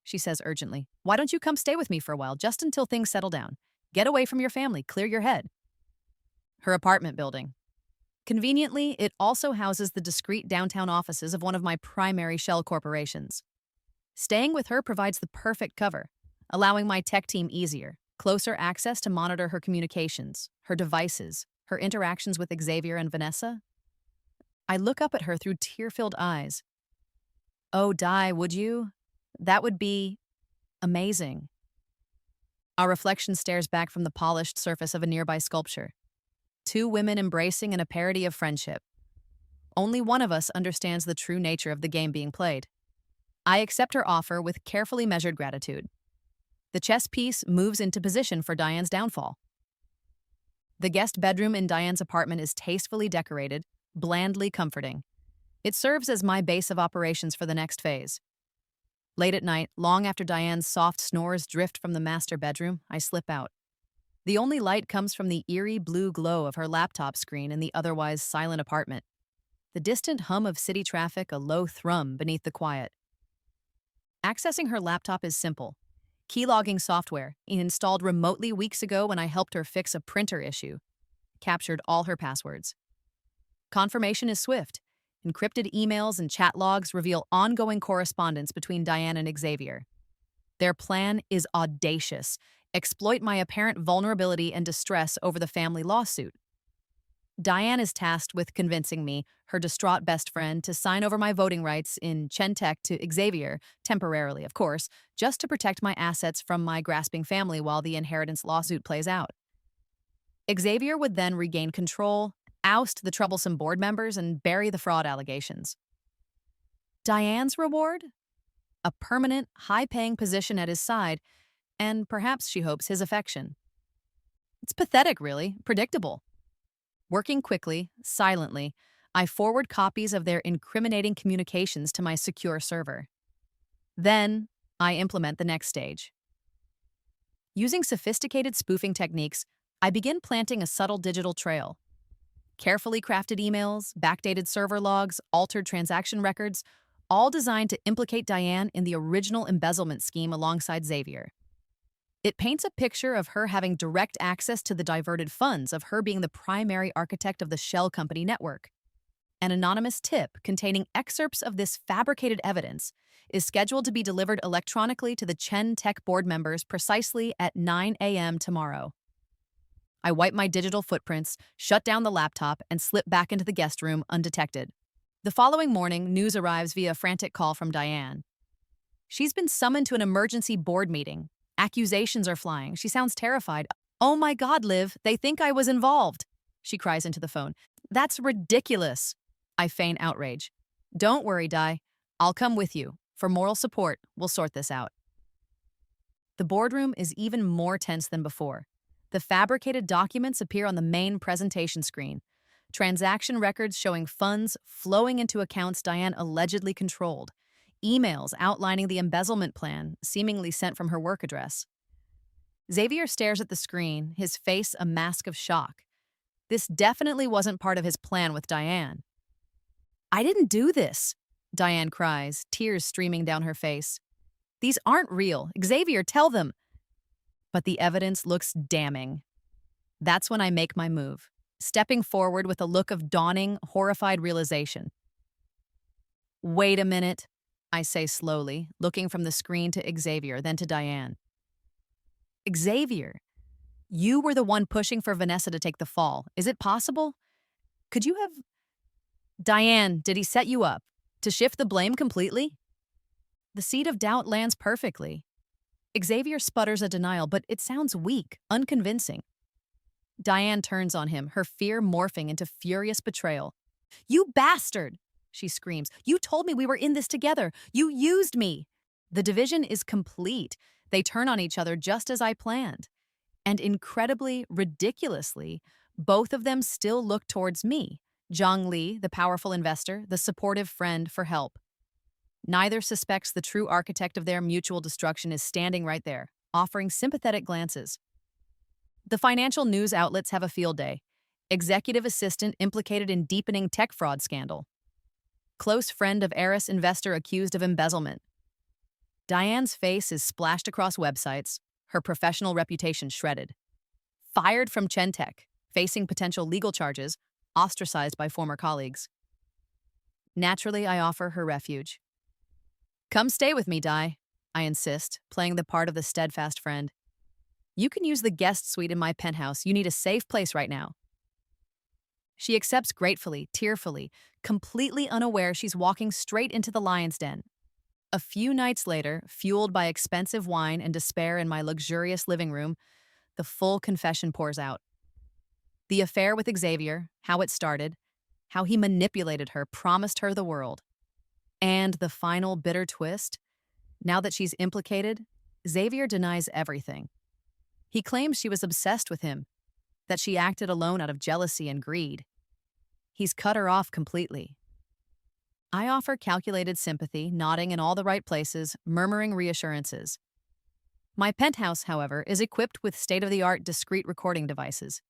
she says urgently, why don't you come stay with me for a while, just until things settle down? Get away from your family, clear your head. Her apartment building. Conveniently, it also houses the discreet downtown offices of one of my primary shell corporations. Staying with her provides the perfect cover, allowing my tech team easier, closer access to monitor her communications, her devices, her interactions with Xavier and Vanessa. I look up at her through tear-filled eyes. Oh, Di, would you? That would be amazing. Our reflection stares back from the polished surface of a nearby sculpture. Two women embracing in a parody of friendship. Only one of us understands the true nature of the game being played. I accept her offer with carefully measured gratitude. The chess piece moves into position for Diane's downfall. The guest bedroom in Diane's apartment is tastefully decorated, blandly comforting. It serves as my base of operations for the next phase. Late at night, long after Diane's soft snores drift from the master bedroom, I slip out. The only light comes from the eerie blue glow of her laptop screen in the otherwise silent apartment. The distant hum of city traffic, a low thrum beneath the quiet. Accessing her laptop is simple. Keylogging software, installed remotely weeks ago when I helped her fix a printer issue, captured all her passwords. Confirmation is swift. Encrypted emails and chat logs reveal ongoing correspondence between Diane and Xavier. Their plan is audacious. Exploit my apparent vulnerability and distress over the family lawsuit. Diane is tasked with convincing me, her distraught best friend, to sign over my voting rights in Chen to Xavier, temporarily, of course, just to protect my assets from my grasping family while the inheritance lawsuit plays out. Xavier would then regain control, oust the troublesome board members, and bury the fraud allegations. Diane's reward? A permanent, high-paying position at his side, and perhaps, she hopes, his affection. It's pathetic, really, predictable. Working quickly, silently, I forward copies of their incriminating communications to my secure server. Then, I implement the next stage. Using sophisticated spoofing techniques, I begin planting a subtle digital trail. Carefully crafted emails, backdated server logs, altered transaction records, all designed to implicate Diane in the original embezzlement scheme alongside Xavier. It paints a picture of her having direct access to the diverted funds, of her being the primary architect of the shell company network. An anonymous tip containing excerpts of this fabricated evidence is scheduled to be delivered electronically to the Chen Tech board members precisely at 9 a.m. tomorrow. I wipe my digital footprints, shut down the laptop, and slip back into the guest room undetected. The following morning, news arrives via a frantic call from Diane. She's been summoned to an emergency board meeting. Accusations are flying. She sounds terrified. "Oh my God, Liv, they think I was involved," she cries into the phone. "That's ridiculous." I feign outrage. "Don't worry, Di. I'll come with you. For moral support, we'll sort this out." The boardroom is even more tense than before. The fabricated documents appear on the main presentation screen. Transaction records showing funds flowing into accounts Diane allegedly controlled. Emails outlining the embezzlement plan, seemingly sent from her work address. Xavier stares at the screen, his face a mask of shock. This definitely wasn't part of his plan with Diane. "I didn't do this," Diane cries, tears streaming down her face. "These aren't real. Xavier, tell them." But the evidence looks damning. That's when I make my move, stepping forward with a look of dawning, horrified realization. "Wait a minute," I say slowly, looking from the screen to Xavier, then to Diane. "Xavier, you were the one pushing for Vanessa to take the fall. Is it possible? Could you have—" "Diane, did he set you up? To shift the blame completely?" The seed of doubt lands perfectly. Xavier sputters a denial, but it sounds weak, unconvincing. Diane turns on him, her fear morphing into furious betrayal. "You bastard!" she screams. "You told me we were in this together. You used me." The division is complete. They turn on each other just as I planned. And incredibly, ridiculously, both of them still look towards me, Zhang Li, the powerful investor, the supportive friend, for help. Neither suspects the true architect of their mutual destruction is standing right there, offering sympathetic glances. The financial news outlets have a field day. Executive assistant implicated in deepening tech fraud scandal. Close friend of heiress investor accused of embezzlement. Diane's face is splashed across websites, her professional reputation shredded. Fired from Chen Tech, facing potential legal charges, ostracized by former colleagues. Naturally, I offer her refuge. "Come stay with me, Di," I insist, playing the part of the steadfast friend. "You can use the guest suite in my penthouse. You need a safe place right now." She accepts gratefully, tearfully, completely unaware she's walking straight into the lion's den. A few nights later, fueled by expensive wine and despair in my luxurious living room, the full confession pours out. The affair with Xavier, how it started, how he manipulated her, promised her the world. And the final bitter twist? Now that she's implicated, Xavier denies everything. He claims she was obsessed with him, that she acted alone out of jealousy and greed. He's cut her off completely. I offer calculated sympathy, nodding in all the right places, murmuring reassurances. My penthouse, however, is equipped with state-of-the-art discrete recording devices.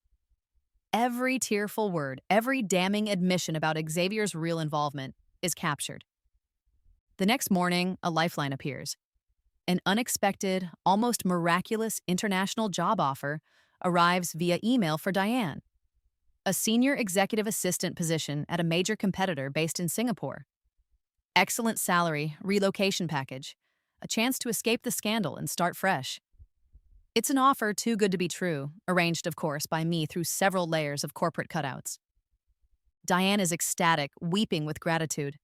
Every tearful word, every damning admission about Xavier's real involvement is captured. The next morning, a lifeline appears. an unexpected, almost miraculous international job offer arrives via email for Diane, a senior executive assistant position at a major competitor based in Singapore. Excellent salary, relocation package, a chance to escape the scandal and start fresh. It's an offer too good to be true, arranged, of course, by me through several layers of corporate cutouts. Diane is ecstatic, weeping with gratitude.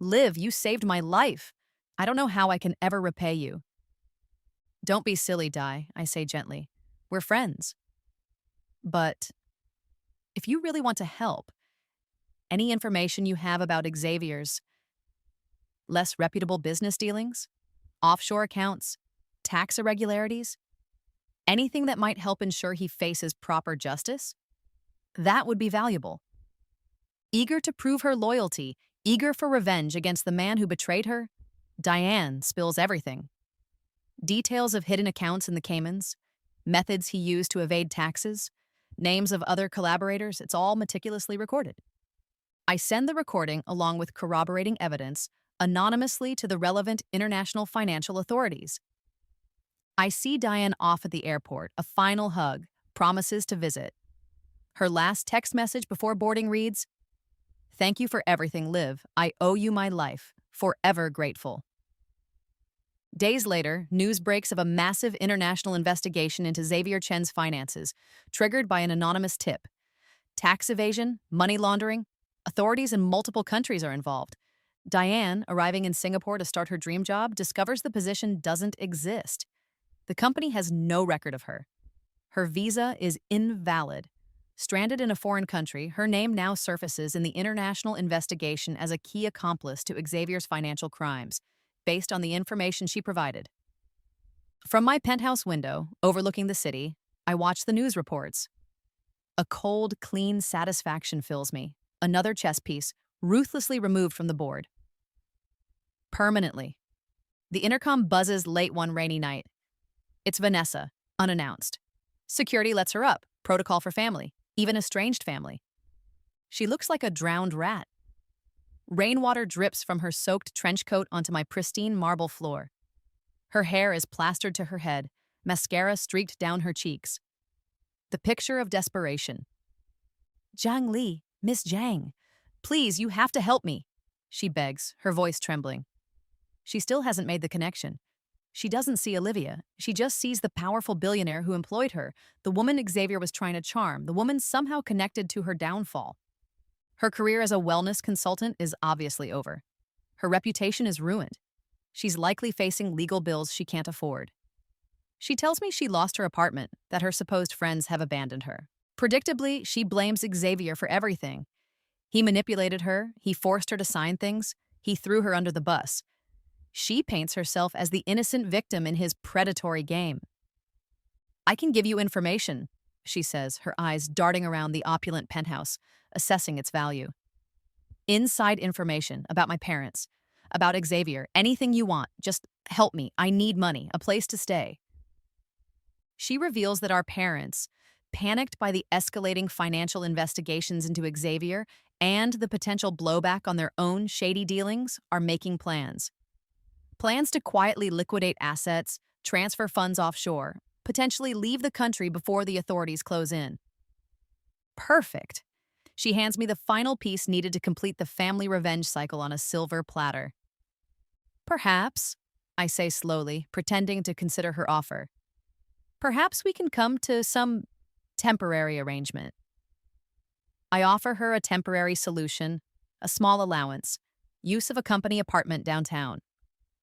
Liv, you saved my life. I don't know how I can ever repay you. Don't be silly, Di, I say gently. We're friends. But if you really want to help, any information you have about Xavier's less reputable business dealings, offshore accounts, tax irregularities, anything that might help ensure he faces proper justice, that would be valuable. Eager to prove her loyalty, eager for revenge against the man who betrayed her, Diane spills everything. Details of hidden accounts in the Caymans, methods he used to evade taxes, names of other collaborators, it's all meticulously recorded. I send the recording along with corroborating evidence anonymously to the relevant international financial authorities. I see Diane off at the airport, a final hug, promises to visit. Her last text message before boarding reads, "Thank you for everything, Liv. I owe you my life. Forever grateful." Days later, news breaks of a massive international investigation into Xavier Chen's finances, triggered by an anonymous tip. Tax evasion, money laundering, authorities in multiple countries are involved. Diane, arriving in Singapore to start her dream job, discovers the position doesn't exist. The company has no record of her. Her visa is invalid. Stranded in a foreign country, her name now surfaces in the international investigation as a key accomplice to Xavier's financial crimes, based on the information she provided. From my penthouse window, overlooking the city, I watch the news reports. A cold, clean satisfaction fills me. Another chess piece, ruthlessly removed from the board. Permanently. The intercom buzzes late one rainy night. It's Vanessa, unannounced. Security lets her up, protocol for family, even estranged family. She looks like a drowned rat. Rainwater drips from her soaked trench coat onto my pristine marble floor. Her hair is plastered to her head, mascara streaked down her cheeks. The picture of desperation. "Zhang Li, Miss Zhang, please, you have to help me," she begs, her voice trembling. She still hasn't made the connection. She doesn't see Olivia. She just sees the powerful billionaire who employed her, the woman Xavier was trying to charm, the woman somehow connected to her downfall. Her career as a wellness consultant is obviously over. Her reputation is ruined. She's likely facing legal bills she can't afford. She tells me she lost her apartment, that her supposed friends have abandoned her. Predictably, she blames Xavier for everything. He manipulated her, he forced her to sign things, he threw her under the bus. She paints herself as the innocent victim in his predatory game. "I can give you information," she says, her eyes darting around the opulent penthouse, assessing its value. "Inside information about my parents, about Xavier, anything you want. Just help me. I need money, a place to stay." She reveals that our parents, panicked by the escalating financial investigations into Xavier and the potential blowback on their own shady dealings, are making plans. Plans to quietly liquidate assets, transfer funds offshore, potentially leave the country before the authorities close in. Perfect. She hands me the final piece needed to complete the family revenge cycle on a silver platter. "Perhaps," I say slowly, pretending to consider her offer. "Perhaps we can come to some temporary arrangement." I offer her a temporary solution, a small allowance, use of a company apartment downtown.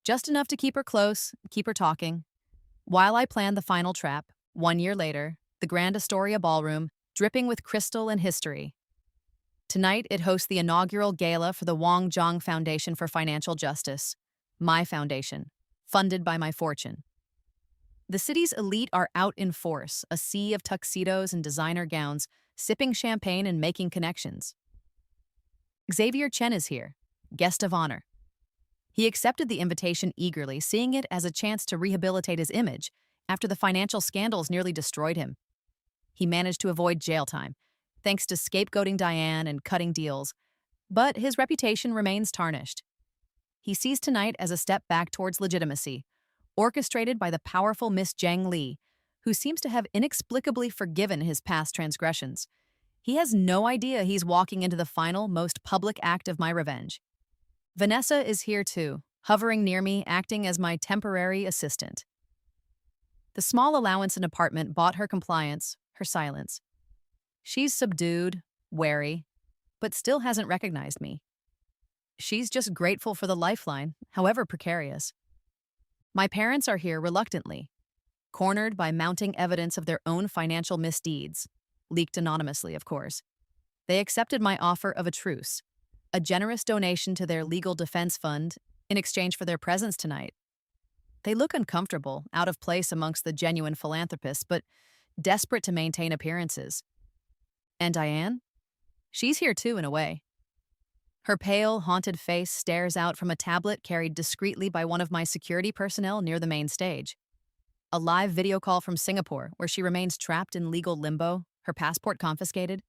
Just enough to keep her close, keep her talking. While I plan the final trap, 1 year later, the Grand Astoria Ballroom, dripping with crystal and history. Tonight, it hosts the inaugural gala for the Wang Zhang Foundation for Financial Justice, my foundation, funded by my fortune. The city's elite are out in force, a sea of tuxedos and designer gowns, sipping champagne and making connections. Xavier Chen is here, guest of honor. He accepted the invitation eagerly, seeing it as a chance to rehabilitate his image after the financial scandals nearly destroyed him. He managed to avoid jail time, thanks to scapegoating Diane and cutting deals, but his reputation remains tarnished. He sees tonight as a step back towards legitimacy, orchestrated by the powerful Miss Zhang Li, who seems to have inexplicably forgiven his past transgressions. He has no idea he's walking into the final, most public act of my revenge. Vanessa is here too, hovering near me, acting as my temporary assistant. The small allowance and apartment bought her compliance, her silence. She's subdued, wary, but still hasn't recognized me. She's just grateful for the lifeline, however precarious. My parents are here reluctantly, cornered by mounting evidence of their own financial misdeeds, leaked anonymously, of course. They accepted my offer of a truce, a generous donation to their legal defense fund in exchange for their presence tonight. They look uncomfortable, out of place amongst the genuine philanthropists, but desperate to maintain appearances. And Diane? She's here too, in a way. Her pale, haunted face stares out from a tablet carried discreetly by one of my security personnel near the main stage. A live video call from Singapore, where she remains trapped in legal limbo, her passport confiscated.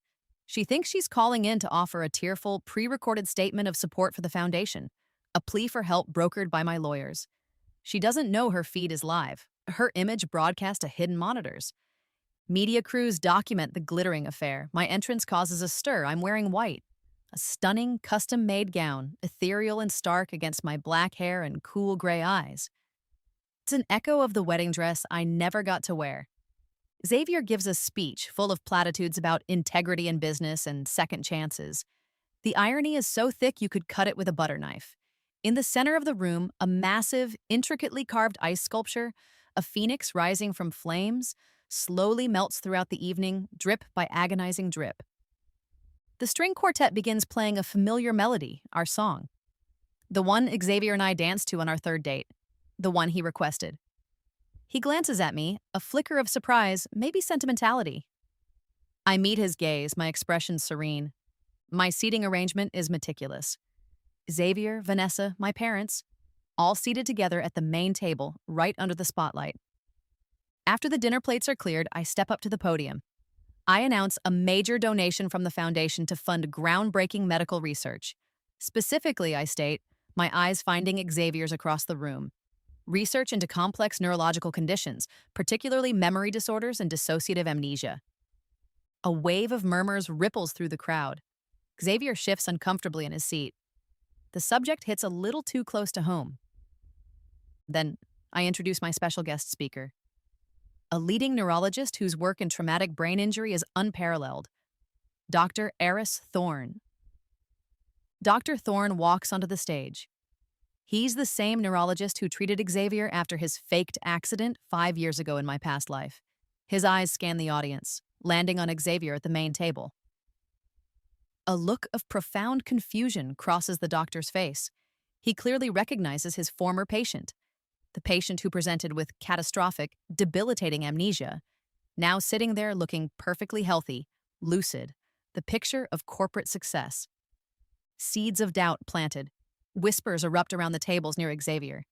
She thinks she's calling in to offer a tearful, pre-recorded statement of support for the foundation, a plea for help brokered by my lawyers. She doesn't know her feed is live, her image broadcast to hidden monitors. Media crews document the glittering affair. My entrance causes a stir. I'm wearing white. A stunning, custom-made gown, ethereal and stark against my black hair and cool gray eyes. It's an echo of the wedding dress I never got to wear. Xavier gives a speech full of platitudes about integrity in business and second chances. The irony is so thick you could cut it with a butter knife. In the center of the room, a massive, intricately carved ice sculpture, a phoenix rising from flames, slowly melts throughout the evening, drip by agonizing drip. The string quartet begins playing a familiar melody, our song. The one Xavier and I danced to on our third date. The one he requested. He glances at me, a flicker of surprise, maybe sentimentality. I meet his gaze, my expression serene. My seating arrangement is meticulous. Xavier, Vanessa, my parents, all seated together at the main table, right under the spotlight. After the dinner plates are cleared, I step up to the podium. I announce a major donation from the foundation to fund groundbreaking medical research. Specifically, I state, my eyes finding Xavier's across the room. Research into complex neurological conditions, particularly memory disorders and dissociative amnesia. A wave of murmurs ripples through the crowd. Xavier shifts uncomfortably in his seat. The subject hits a little too close to home. Then, I introduce my special guest speaker. A leading neurologist whose work in traumatic brain injury is unparalleled. Dr. Eris Thorne. Dr. Thorne walks onto the stage. He's the same neurologist who treated Xavier after his faked accident 5 years ago in my past life. His eyes scan the audience, landing on Xavier at the main table. A look of profound confusion crosses the doctor's face. He clearly recognizes his former patient, the patient who presented with catastrophic, debilitating amnesia, now sitting there looking perfectly healthy, lucid, the picture of corporate success. Seeds of doubt planted. Whispers erupt around the tables near Xavier.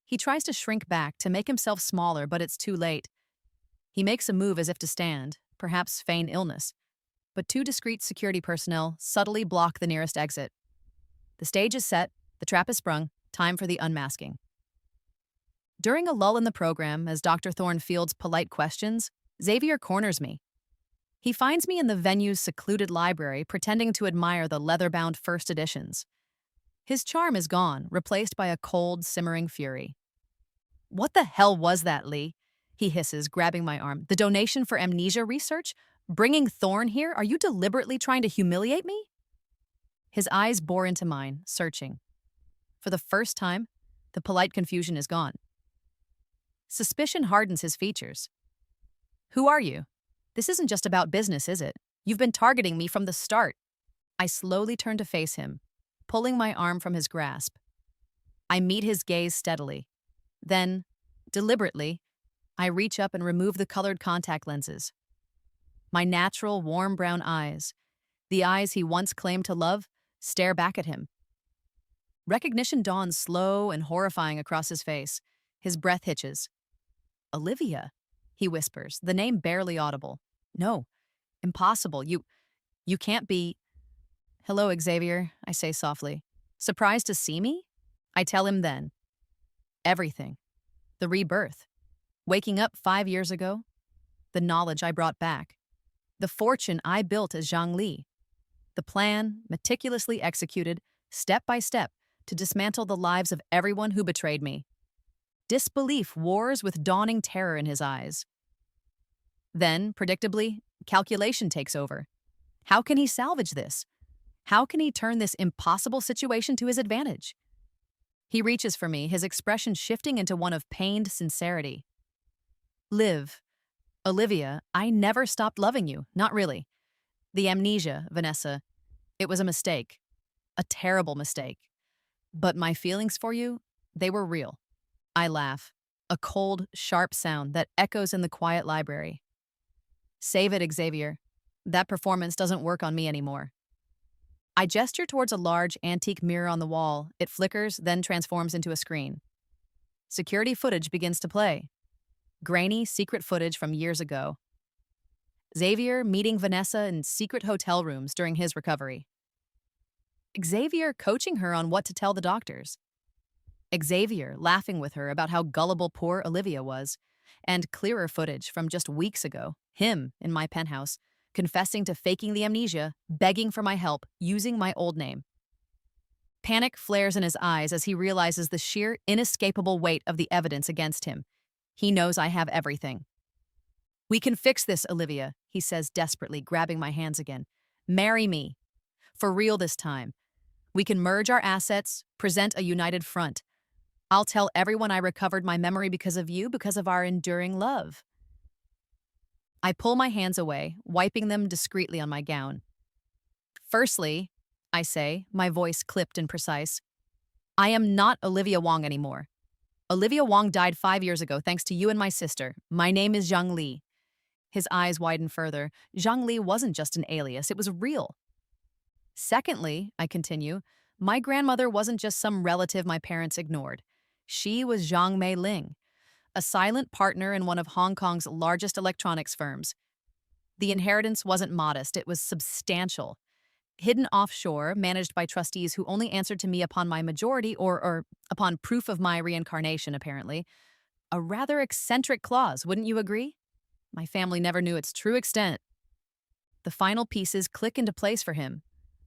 He tries to shrink back, to make himself smaller, but it's too late. He makes a move as if to stand, perhaps feign illness. But two discreet security personnel subtly block the nearest exit. The stage is set, the trap is sprung, time for the unmasking. During a lull in the program, as Dr. Thorne fields polite questions, Xavier corners me. He finds me in the venue's secluded library, pretending to admire the leather-bound first editions. His charm is gone, replaced by a cold, simmering fury. "What the hell was that, Lee?" he hisses, grabbing my arm. "The donation for amnesia research? Bringing Thorne here? Are you deliberately trying to humiliate me?" His eyes bore into mine, searching. For the first time, the polite confusion is gone. Suspicion hardens his features. "Who are you? This isn't just about business, is it? You've been targeting me from the start." I slowly turn to face him, pulling my arm from his grasp. I meet his gaze steadily. Then, deliberately, I reach up and remove the colored contact lenses. My natural, warm brown eyes, the eyes he once claimed to love, stare back at him. Recognition dawns slow and horrifying across his face. His breath hitches. "Olivia," he whispers, the name barely audible. "No, impossible. You can't be—" "Hello, Xavier," I say softly. "Surprised to see me?" I tell him then. Everything. The rebirth. Waking up 5 years ago. The knowledge I brought back. The fortune I built as Zhang Li. The plan, meticulously executed, step by step, to dismantle the lives of everyone who betrayed me. Disbelief wars with dawning terror in his eyes. Then, predictably, calculation takes over. How can he salvage this? How can he turn this impossible situation to his advantage? He reaches for me, his expression shifting into one of pained sincerity. Live. Olivia, I never stopped loving you, not really. The amnesia, Vanessa, it was a mistake. A terrible mistake. But my feelings for you, they were real. I laugh, a cold, sharp sound that echoes in the quiet library. Save it, Xavier. That performance doesn't work on me anymore. I gesture towards a large, antique mirror on the wall. It flickers, then transforms into a screen. Security footage begins to play. Grainy, secret footage from years ago. Xavier meeting Vanessa in secret hotel rooms during his recovery. Xavier coaching her on what to tell the doctors. Xavier laughing with her about how gullible poor Olivia was. And clearer footage from just weeks ago, him in my penthouse, confessing to faking the amnesia, begging for my help, using my old name. Panic flares in his eyes as he realizes the sheer, inescapable weight of the evidence against him. He knows I have everything. We can fix this, Olivia, he says desperately, grabbing my hands again. Marry me. For real this time. We can merge our assets, present a united front. I'll tell everyone I recovered my memory because of you, because of our enduring love. I pull my hands away, wiping them discreetly on my gown. Firstly, I say, my voice clipped and precise, I am not Olivia Wong anymore. Olivia Wong died 5 years ago thanks to you and my sister. My name is Zhang Li. His eyes widen further. Zhang Li wasn't just an alias, it was real. Secondly, I continue, my grandmother wasn't just some relative my parents ignored. She was Zhang Mei Ling, a silent partner in one of Hong Kong's largest electronics firms. The inheritance wasn't modest, it was substantial. Hidden offshore, managed by trustees who only answered to me upon my majority or upon proof of my reincarnation, apparently. A rather eccentric clause, wouldn't you agree? My family never knew its true extent. The final pieces click into place for him.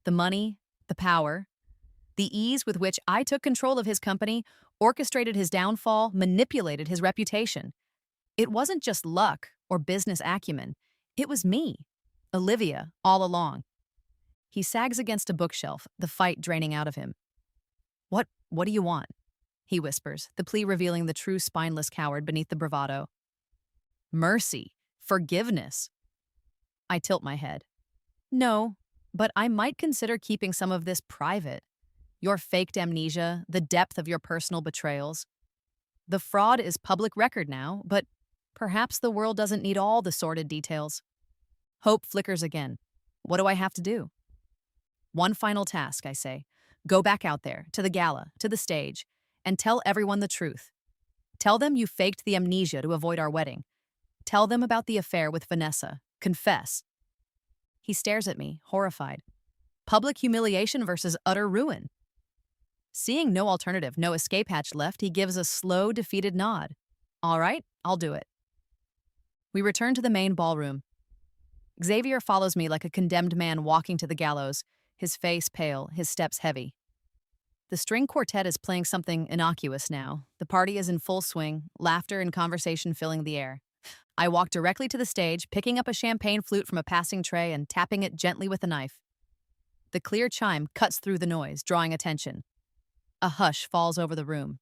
The money, the power, the ease with which I took control of his company, orchestrated his downfall, manipulated his reputation. It wasn't just luck or business acumen. It was me, Olivia, all along. He sags against a bookshelf, the fight draining out of him. What do you want? He whispers, the plea revealing the true spineless coward beneath the bravado. Mercy, forgiveness. I tilt my head. No, but I might consider keeping some of this private. Your faked amnesia, the depth of your personal betrayals. The fraud is public record now, but perhaps the world doesn't need all the sordid details. Hope flickers again. What do I have to do? One final task, I say. Go back out there, to the gala, to the stage, and tell everyone the truth. Tell them you faked the amnesia to avoid our wedding. Tell them about the affair with Vanessa. Confess. He stares at me, horrified. Public humiliation versus utter ruin. Seeing no alternative, no escape hatch left, he gives a slow, defeated nod. All right, I'll do it. We return to the main ballroom. Xavier follows me like a condemned man walking to the gallows, his face pale, his steps heavy. The string quartet is playing something innocuous now. The party is in full swing, laughter and conversation filling the air. I walk directly to the stage, picking up a champagne flute from a passing tray and tapping it gently with a knife. The clear chime cuts through the noise, drawing attention. A hush falls over the room.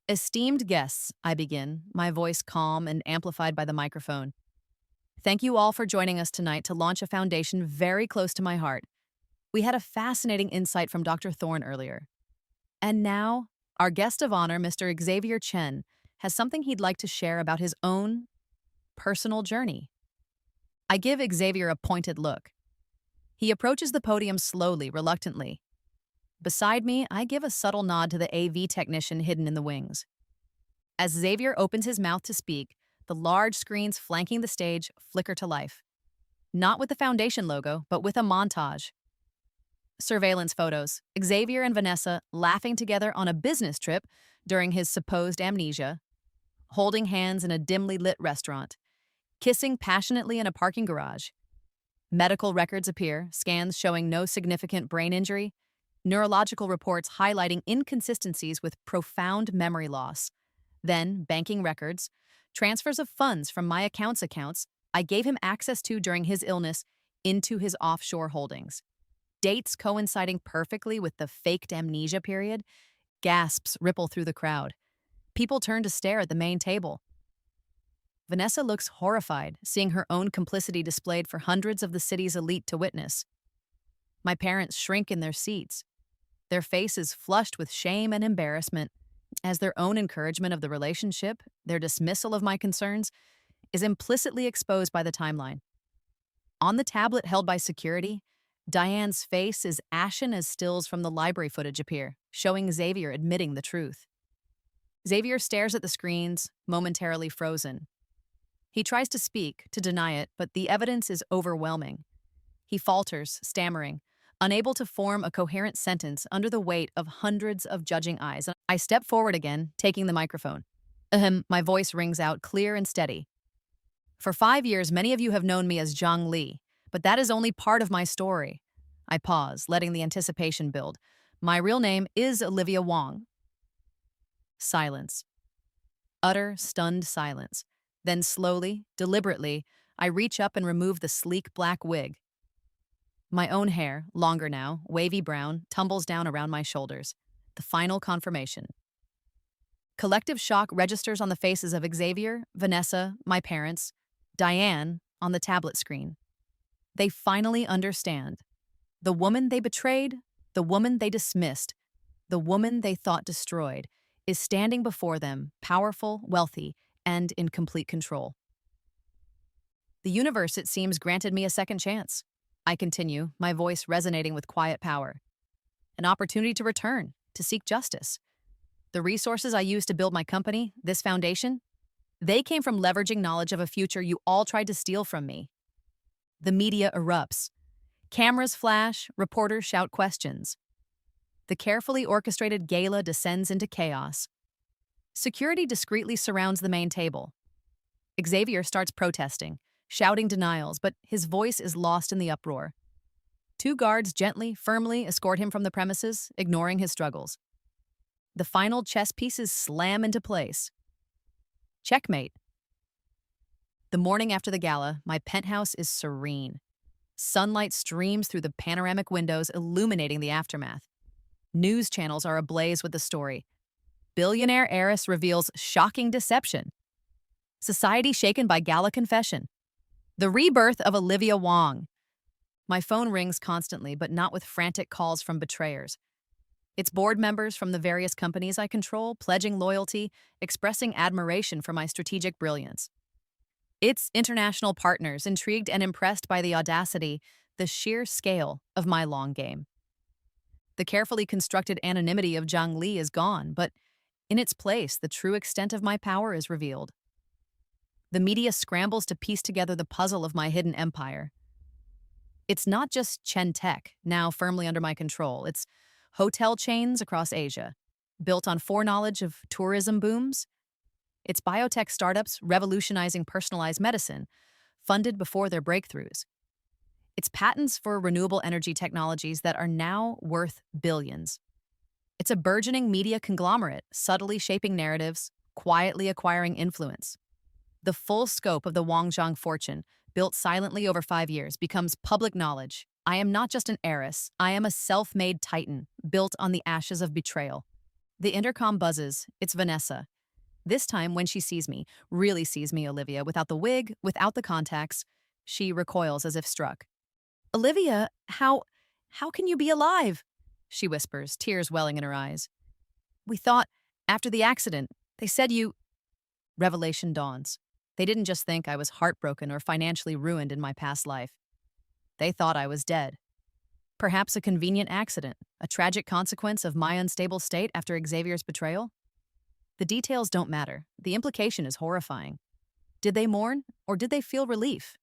Esteemed guests, I begin, my voice calm and amplified by the microphone. Thank you all for joining us tonight to launch a foundation very close to my heart. We had a fascinating insight from Dr. Thorne earlier. And now, our guest of honor, Mr. Xavier Chen, has something he'd like to share about his own personal journey. I give Xavier a pointed look. He approaches the podium slowly, reluctantly. Beside me, I give a subtle nod to the AV technician hidden in the wings. As Xavier opens his mouth to speak, the large screens flanking the stage flicker to life. Not with the foundation logo, but with a montage. Surveillance photos, Xavier and Vanessa laughing together on a business trip during his supposed amnesia. holding hands in a dimly lit restaurant, kissing passionately in a parking garage. Medical records appear, scans showing no significant brain injury, neurological reports highlighting inconsistencies with profound memory loss. Then, banking records, transfers of funds from my accounts I gave him access to during his illness into his offshore holdings. Dates coinciding perfectly with the faked amnesia period. Gasps ripple through the crowd. People turn to stare at the main table. Vanessa looks horrified, seeing her own complicity displayed for hundreds of the city's elite to witness. My parents shrink in their seats, their faces flushed with shame and embarrassment, as their own encouragement of the relationship, their dismissal of my concerns, is implicitly exposed by the timeline. On the tablet held by security, Diane's face is ashen as stills from the library footage appear, showing Xavier admitting the truth. Xavier stares at the screens, momentarily frozen. He tries to speak, to deny it, but the evidence is overwhelming. He falters, stammering, unable to form a coherent sentence under the weight of hundreds of judging eyes. I step forward again, taking the microphone. My voice rings out clear and steady. For 5 years, many of you have known me as Zhang Li, but that is only part of my story. I pause, letting the anticipation build. My real name is Olivia Wong. Silence. Utter, stunned silence. Then slowly, deliberately, I reach up and remove the sleek black wig. My own hair, longer now, wavy brown, tumbles down around my shoulders. The final confirmation. Collective shock registers on the faces of Xavier, Vanessa, my parents, Diane, on the tablet screen. They finally understand. The woman they betrayed, the woman they dismissed, the woman they thought destroyed, is standing before them, powerful, wealthy, and in complete control. The universe, it seems, granted me a second chance. I continue, my voice resonating with quiet power. An opportunity to return, to seek justice. The resources I used to build my company, this foundation, they came from leveraging knowledge of a future you all tried to steal from me. The media erupts. Cameras flash, reporters shout questions. The carefully orchestrated gala descends into chaos. Security discreetly surrounds the main table. Xavier starts protesting, shouting denials, but his voice is lost in the uproar. 2 guards gently, firmly escort him from the premises, ignoring his struggles. The final chess pieces slam into place. Checkmate. The morning after the gala, my penthouse is serene. Sunlight streams through the panoramic windows, illuminating the aftermath. News channels are ablaze with the story. Billionaire heiress reveals shocking deception. Society shaken by gala confession. The rebirth of Olivia Wong. My phone rings constantly, but not with frantic calls from betrayers. It's board members from the various companies I control, pledging loyalty, expressing admiration for my strategic brilliance. It's international partners, intrigued and impressed by the audacity, the sheer scale of my long game. The carefully constructed anonymity of Zhang Li is gone, but in its place, the true extent of my power is revealed. The media scrambles to piece together the puzzle of my hidden empire. It's not just Chen Tech, now firmly under my control. It's hotel chains across Asia, built on foreknowledge of tourism booms. It's biotech startups revolutionizing personalized medicine, funded before their breakthroughs. It's patents for renewable energy technologies that are now worth billions. It's a burgeoning media conglomerate, subtly shaping narratives, quietly acquiring influence. The full scope of the Wangzhang fortune, built silently over 5 years, becomes public knowledge. I am not just an heiress, I am a self-made titan, built on the ashes of betrayal. The intercom buzzes. It's Vanessa. This time, when she sees me, really sees me, Olivia, without the wig, without the contacts, she recoils as if struck. Olivia, how can you be alive? She whispers, tears welling in her eyes. We thought, after the accident, they said you... Revelation dawns. They didn't just think I was heartbroken or financially ruined in my past life. They thought I was dead. Perhaps a convenient accident, a tragic consequence of my unstable state after Xavier's betrayal? The details don't matter. The implication is horrifying. Did they mourn, or did they feel relief?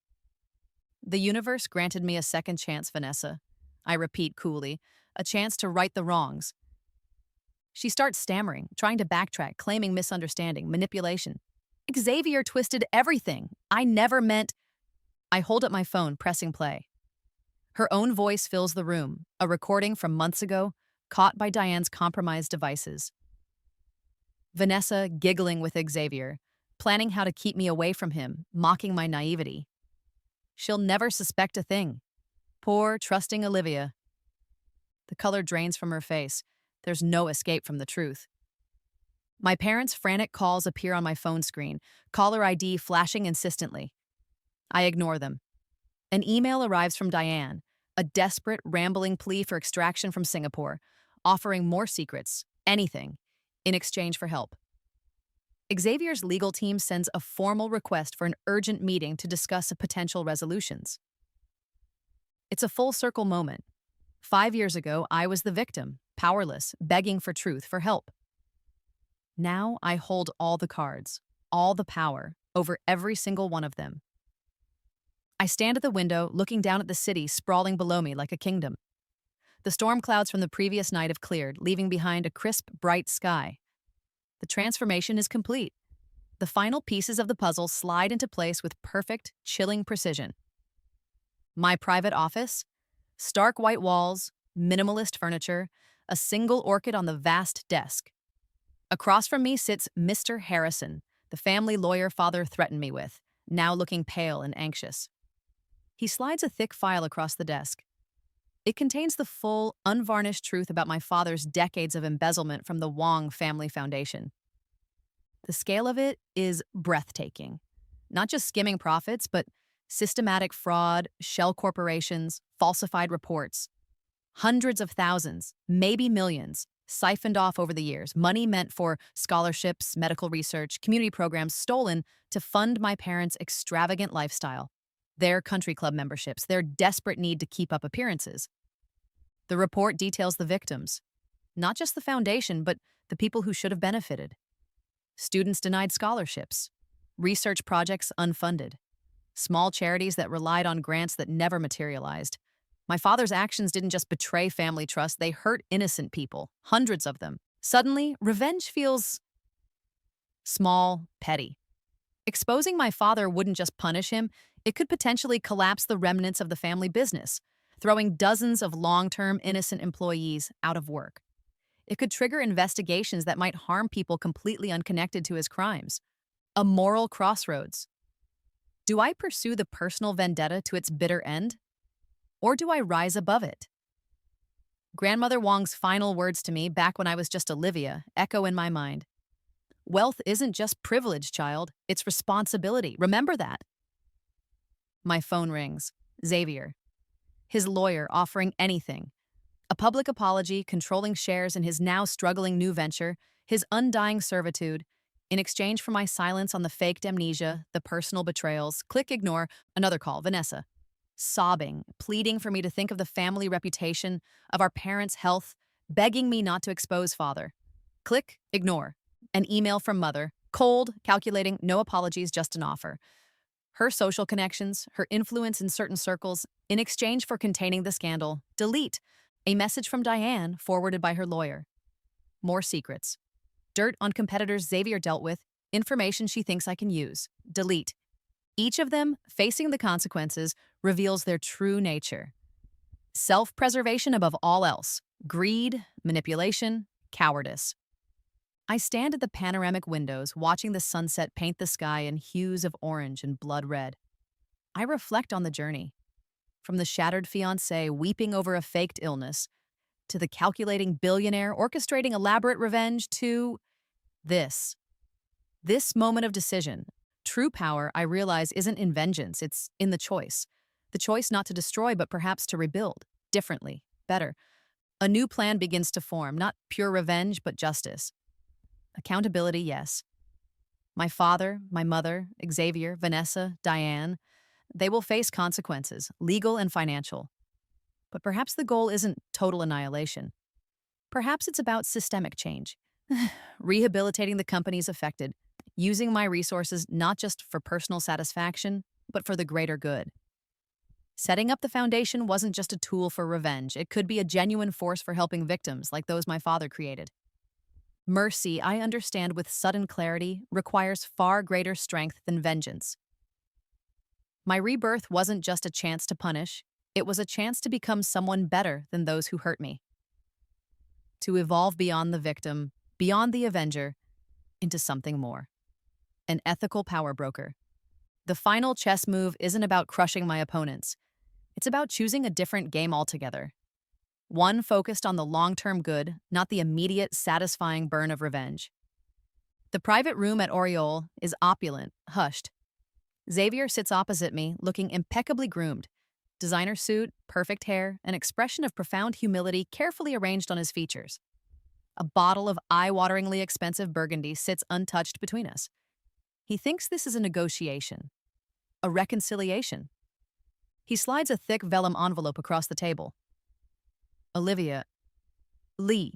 The universe granted me a second chance, Vanessa. I repeat coolly, a chance to right the wrongs. She starts stammering, trying to backtrack, claiming misunderstanding, manipulation. Xavier twisted everything. I never meant. I hold up my phone, pressing play. Her own voice fills the room, a recording from months ago, caught by Diane's compromised devices. Vanessa giggling with Xavier, planning how to keep me away from him, mocking my naivety. She'll never suspect a thing. Poor, trusting Olivia. The color drains from her face. There's no escape from the truth. My parents' frantic calls appear on my phone screen, caller ID flashing insistently. I ignore them. An email arrives from Diane, a desperate, rambling plea for extraction from Singapore, offering more secrets, anything, in exchange for help. Xavier's legal team sends a formal request for an urgent meeting to discuss potential resolutions. It's a full circle moment. 5 years ago, I was the victim, powerless, begging for truth, for help. Now I hold all the cards, all the power, over every single one of them. I stand at the window, looking down at the city sprawling below me like a kingdom. The storm clouds from the previous night have cleared, leaving behind a crisp, bright sky. The transformation is complete. The final pieces of the puzzle slide into place with perfect, chilling precision. My private office, stark white walls, minimalist furniture, a single orchid on the vast desk. Across from me sits Mr. Harrison, the family lawyer father threatened me with, now looking pale and anxious. He slides a thick file across the desk. It contains the full, unvarnished truth about my father's decades of embezzlement from the Wong family foundation. The scale of it is breathtaking. Not just skimming profits, but systematic fraud, shell corporations, falsified reports. Hundreds of thousands, maybe millions, siphoned off over the years, money meant for scholarships, medical research, community programs stolen to fund my parents' extravagant lifestyle, their country club memberships, their desperate need to keep up appearances. The report details the victims, not just the foundation, but the people who should have benefited. Students denied scholarships, research projects unfunded, small charities that relied on grants that never materialized. My father's actions didn't just betray family trust, they hurt innocent people, hundreds of them. Suddenly, revenge feels small, petty. Exposing my father wouldn't just punish him, it could potentially collapse the remnants of the family business, throwing dozens of long-term innocent employees out of work. It could trigger investigations that might harm people completely unconnected to his crimes. A moral crossroads. Do I pursue the personal vendetta to its bitter end? Or do I rise above it? Grandmother Wong's final words to me back when I was just Olivia echo in my mind. Wealth isn't just privilege, child. It's responsibility. Remember that. My phone rings. Xavier. His lawyer offering anything. A public apology, controlling shares in his now struggling new venture, his undying servitude, in exchange for my silence on the faked amnesia, the personal betrayals. Click ignore. Another call. Vanessa. Sobbing, pleading for me to think of the family reputation, of our parents' health, begging me not to expose father. Click ignore. An email from mother. Cold, calculating, no apologies, just an offer. Her social connections, her influence in certain circles, in exchange for containing the scandal. Delete. A message from Diane, forwarded by her lawyer. More secrets. Dirt on competitors Xavier dealt with, information she thinks I can use. Delete. Each of them, facing the consequences, reveals their true nature. Self-preservation above all else. Greed, manipulation, cowardice. I stand at the panoramic windows, watching the sunset paint the sky in hues of orange and blood red. I reflect on the journey. From the shattered fiancé weeping over a faked illness, to the calculating billionaire orchestrating elaborate revenge, to this. This moment of decision. True power, I realize, isn't in vengeance, it's in the choice. The choice not to destroy, but perhaps to rebuild. Differently. Better. A new plan begins to form, not pure revenge, but justice. Accountability, yes. My father, my mother, Xavier, Vanessa, Diane, they will face consequences, legal and financial. But perhaps the goal isn't total annihilation. Perhaps it's about systemic change. Rehabilitating the companies affected, using my resources not just for personal satisfaction, but for the greater good. Setting up the foundation wasn't just a tool for revenge. It could be a genuine force for helping victims like those my father created. Mercy, I understand with sudden clarity, requires far greater strength than vengeance. My rebirth wasn't just a chance to punish, it was a chance to become someone better than those who hurt me. To evolve beyond the victim, beyond the avenger, into something more. An ethical power broker. The final chess move isn't about crushing my opponents. It's about choosing a different game altogether. One focused on the long-term good, not the immediate, satisfying burn of revenge. The private room at Oriole is opulent, hushed. Xavier sits opposite me, looking impeccably groomed. Designer suit, perfect hair, an expression of profound humility carefully arranged on his features. A bottle of eye-wateringly expensive Burgundy sits untouched between us. He thinks this is a negotiation, a reconciliation. He slides a thick vellum envelope across the table. Olivia, Lee,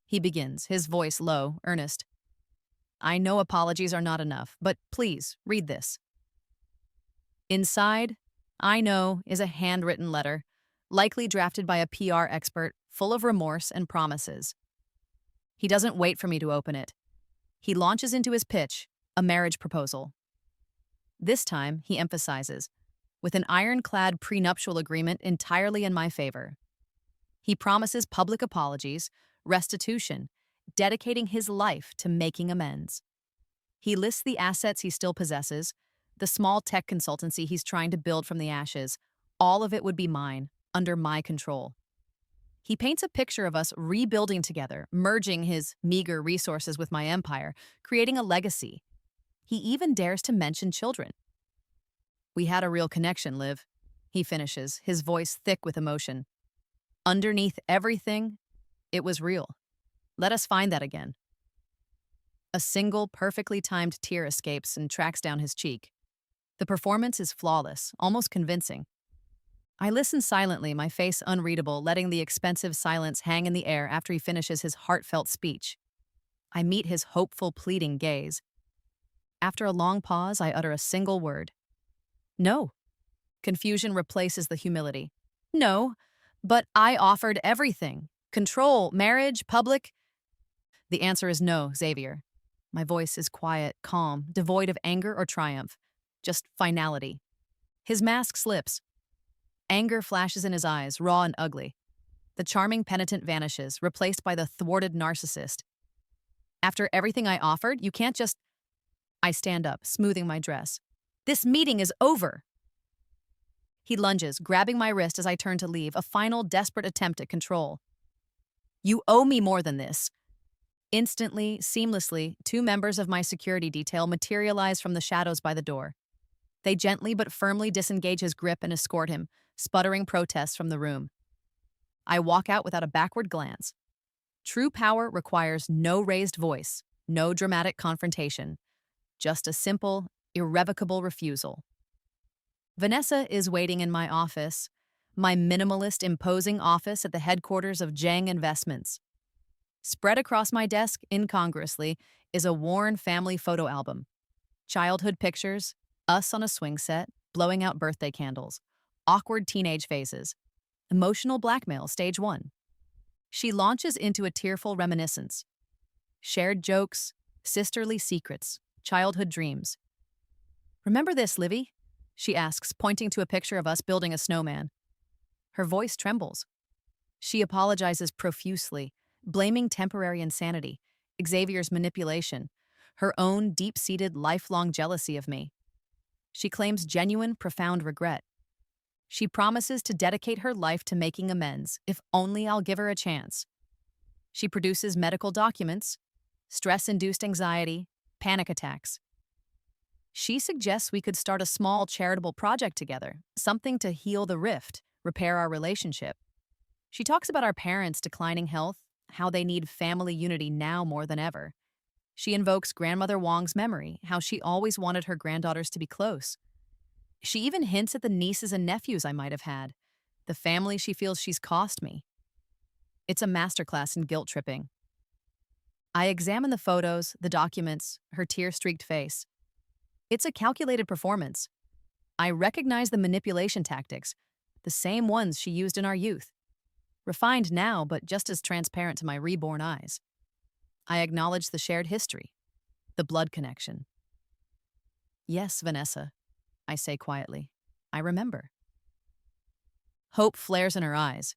he begins, his voice low, earnest. I know apologies are not enough, but please, read this. Inside, I know, is a handwritten letter, likely drafted by a PR expert, full of remorse and promises. He doesn't wait for me to open it. He launches into his pitch, a marriage proposal. This time, he emphasizes, with an ironclad prenuptial agreement entirely in my favor. He promises public apologies, restitution, dedicating his life to making amends. He lists the assets he still possesses, the small tech consultancy he's trying to build from the ashes. All of it would be mine, under my control. He paints a picture of us rebuilding together, merging his meager resources with my empire, creating a legacy. He even dares to mention children. We had a real connection, Liv, he finishes, his voice thick with emotion. Underneath everything, it was real. Let us find that again. A single, perfectly timed tear escapes and tracks down his cheek. The performance is flawless, almost convincing. I listen silently, my face unreadable, letting the expensive silence hang in the air after he finishes his heartfelt speech. I meet his hopeful, pleading gaze. After a long pause, I utter a single word. No. Confusion replaces the humility. No, but I offered everything. Control, marriage, public. The answer is no, Xavier. My voice is quiet, calm, devoid of anger or triumph. Just finality. His mask slips. Anger flashes in his eyes, raw and ugly. The charming penitent vanishes, replaced by the thwarted narcissist. After everything I offered, you can't just... I stand up, smoothing my dress. This meeting is over. He lunges, grabbing my wrist as I turn to leave, a final desperate attempt at control. You owe me more than this. Instantly, seamlessly, two members of my security detail materialize from the shadows by the door. They gently but firmly disengage his grip and escort him, sputtering protests from the room. I walk out without a backward glance. True power requires no raised voice, no dramatic confrontation, just a simple, irrevocable refusal. Vanessa is waiting in my office, my minimalist, imposing office at the headquarters of Zhang Investments. Spread across my desk, incongruously, is a worn family photo album. Childhood pictures, us on a swing set, blowing out birthday candles, awkward teenage phases, emotional blackmail, stage 1. She launches into a tearful reminiscence. Shared jokes, sisterly secrets, childhood dreams. Remember this, Livy? She asks, pointing to a picture of us building a snowman. Her voice trembles. She apologizes profusely, blaming temporary insanity, Xavier's manipulation, her own deep-seated lifelong jealousy of me. She claims genuine, profound regret. She promises to dedicate her life to making amends, if only I'll give her a chance. She produces medical documents, stress-induced anxiety, panic attacks. She suggests we could start a small charitable project together, something to heal the rift, repair our relationship. She talks about our parents' declining health, how they need family unity now more than ever. She invokes Grandmother Wong's memory, how she always wanted her granddaughters to be close. She even hints at the nieces and nephews I might have had, the family she feels she's cost me. It's a masterclass in guilt tripping. I examine the photos, the documents, her tear-streaked face. It's a calculated performance. I recognize the manipulation tactics, the same ones she used in our youth. Refined now, but just as transparent to my reborn eyes. I acknowledge the shared history, the blood connection. Yes, Vanessa, I say quietly. I remember. Hope flares in her eyes.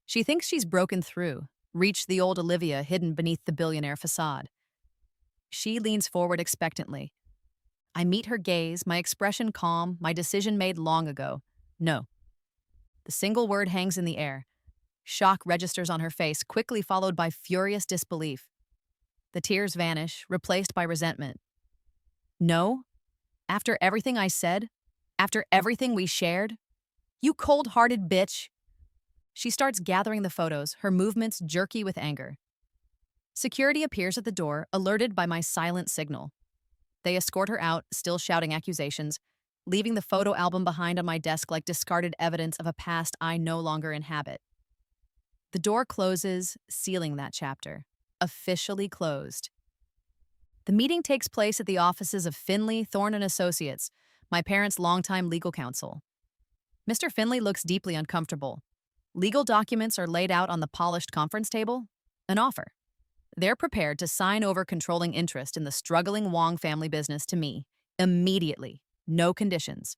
She thinks she's broken through, reached the old Olivia hidden beneath the billionaire facade. She leans forward expectantly. I meet her gaze, my expression calm, my decision made long ago. No. The single word hangs in the air. Shock registers on her face, quickly followed by furious disbelief. The tears vanish, replaced by resentment. No? After everything I said? After everything we shared? You cold-hearted bitch! She starts gathering the photos, her movements jerky with anger. Security appears at the door, alerted by my silent signal. They escort her out, still shouting accusations, leaving the photo album behind on my desk like discarded evidence of a past I no longer inhabit. The door closes, sealing that chapter. Officially closed. The meeting takes place at the offices of Finley, Thorne & Associates, my parents' longtime legal counsel. Mr. Finley looks deeply uncomfortable. Legal documents are laid out on the polished conference table. An offer. They're prepared to sign over controlling interest in the struggling Wong family business to me, immediately, no conditions.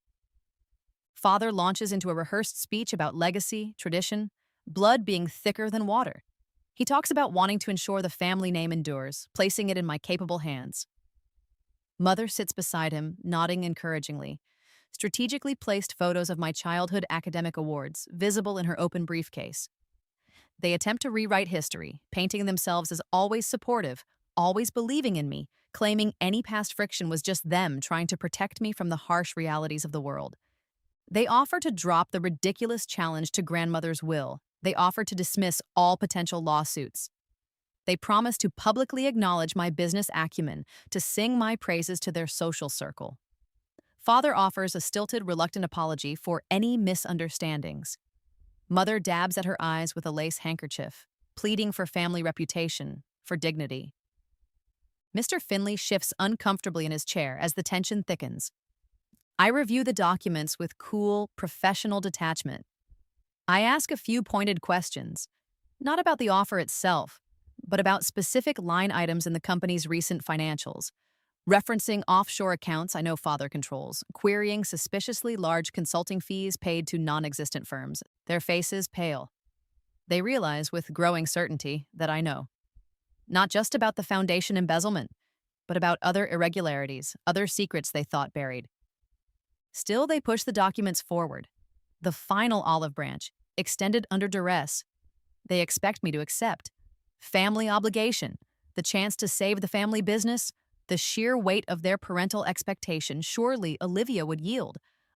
Father launches into a rehearsed speech about legacy, tradition, blood being thicker than water. He talks about wanting to ensure the family name endures, placing it in my capable hands. Mother sits beside him, nodding encouragingly. Strategically placed photos of my childhood academic awards, visible in her open briefcase. They attempt to rewrite history, painting themselves as always supportive, always believing in me, claiming any past friction was just them trying to protect me from the harsh realities of the world. They offer to drop the ridiculous challenge to grandmother's will. They offer to dismiss all potential lawsuits. They promise to publicly acknowledge my business acumen, to sing my praises to their social circle. Father offers a stilted, reluctant apology for any misunderstandings. Mother dabs at her eyes with a lace handkerchief, pleading for family reputation, for dignity. Mr. Finley shifts uncomfortably in his chair as the tension thickens. I review the documents with cool, professional detachment. I ask a few pointed questions, not about the offer itself, but about specific line items in the company's recent financials, referencing offshore accounts I know Father controls, querying suspiciously large consulting fees paid to non-existent firms, their faces pale. They realize with growing certainty that I know. Not just about the foundation embezzlement, but about other irregularities, other secrets they thought buried. Still, they push the documents forward. The final olive branch, extended under duress. They expect me to accept. Family obligation, the chance to save the family business, the sheer weight of their parental expectation. Surely Olivia would yield.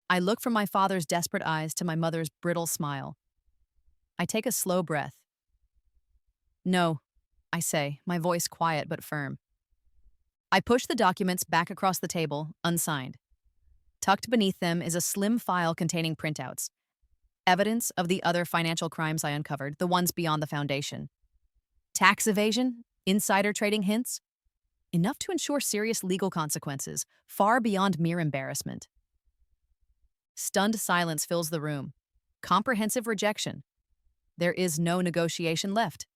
I look from my father's desperate eyes to my mother's brittle smile. I take a slow breath. No, I say, my voice quiet but firm. I push the documents back across the table, unsigned. Tucked beneath them is a slim file containing printouts. Evidence of the other financial crimes I uncovered, the ones beyond the foundation. Tax evasion, insider trading hints. Enough to ensure serious legal consequences, far beyond mere embarrassment. Stunned silence fills the room. Comprehensive rejection. There is no negotiation left.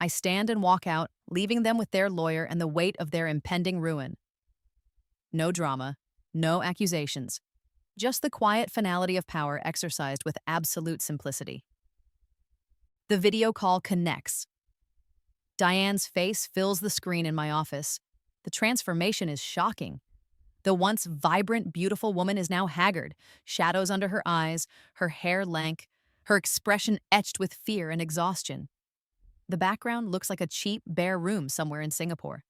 I stand and walk out, leaving them with their lawyer and the weight of their impending ruin. No drama, no accusations. Just the quiet finality of power exercised with absolute simplicity. The video call connects. Diane's face fills the screen in my office. The transformation is shocking. The once vibrant, beautiful woman is now haggard, shadows under her eyes, her hair lank, her expression etched with fear and exhaustion. The background looks like a cheap, bare room somewhere in Singapore.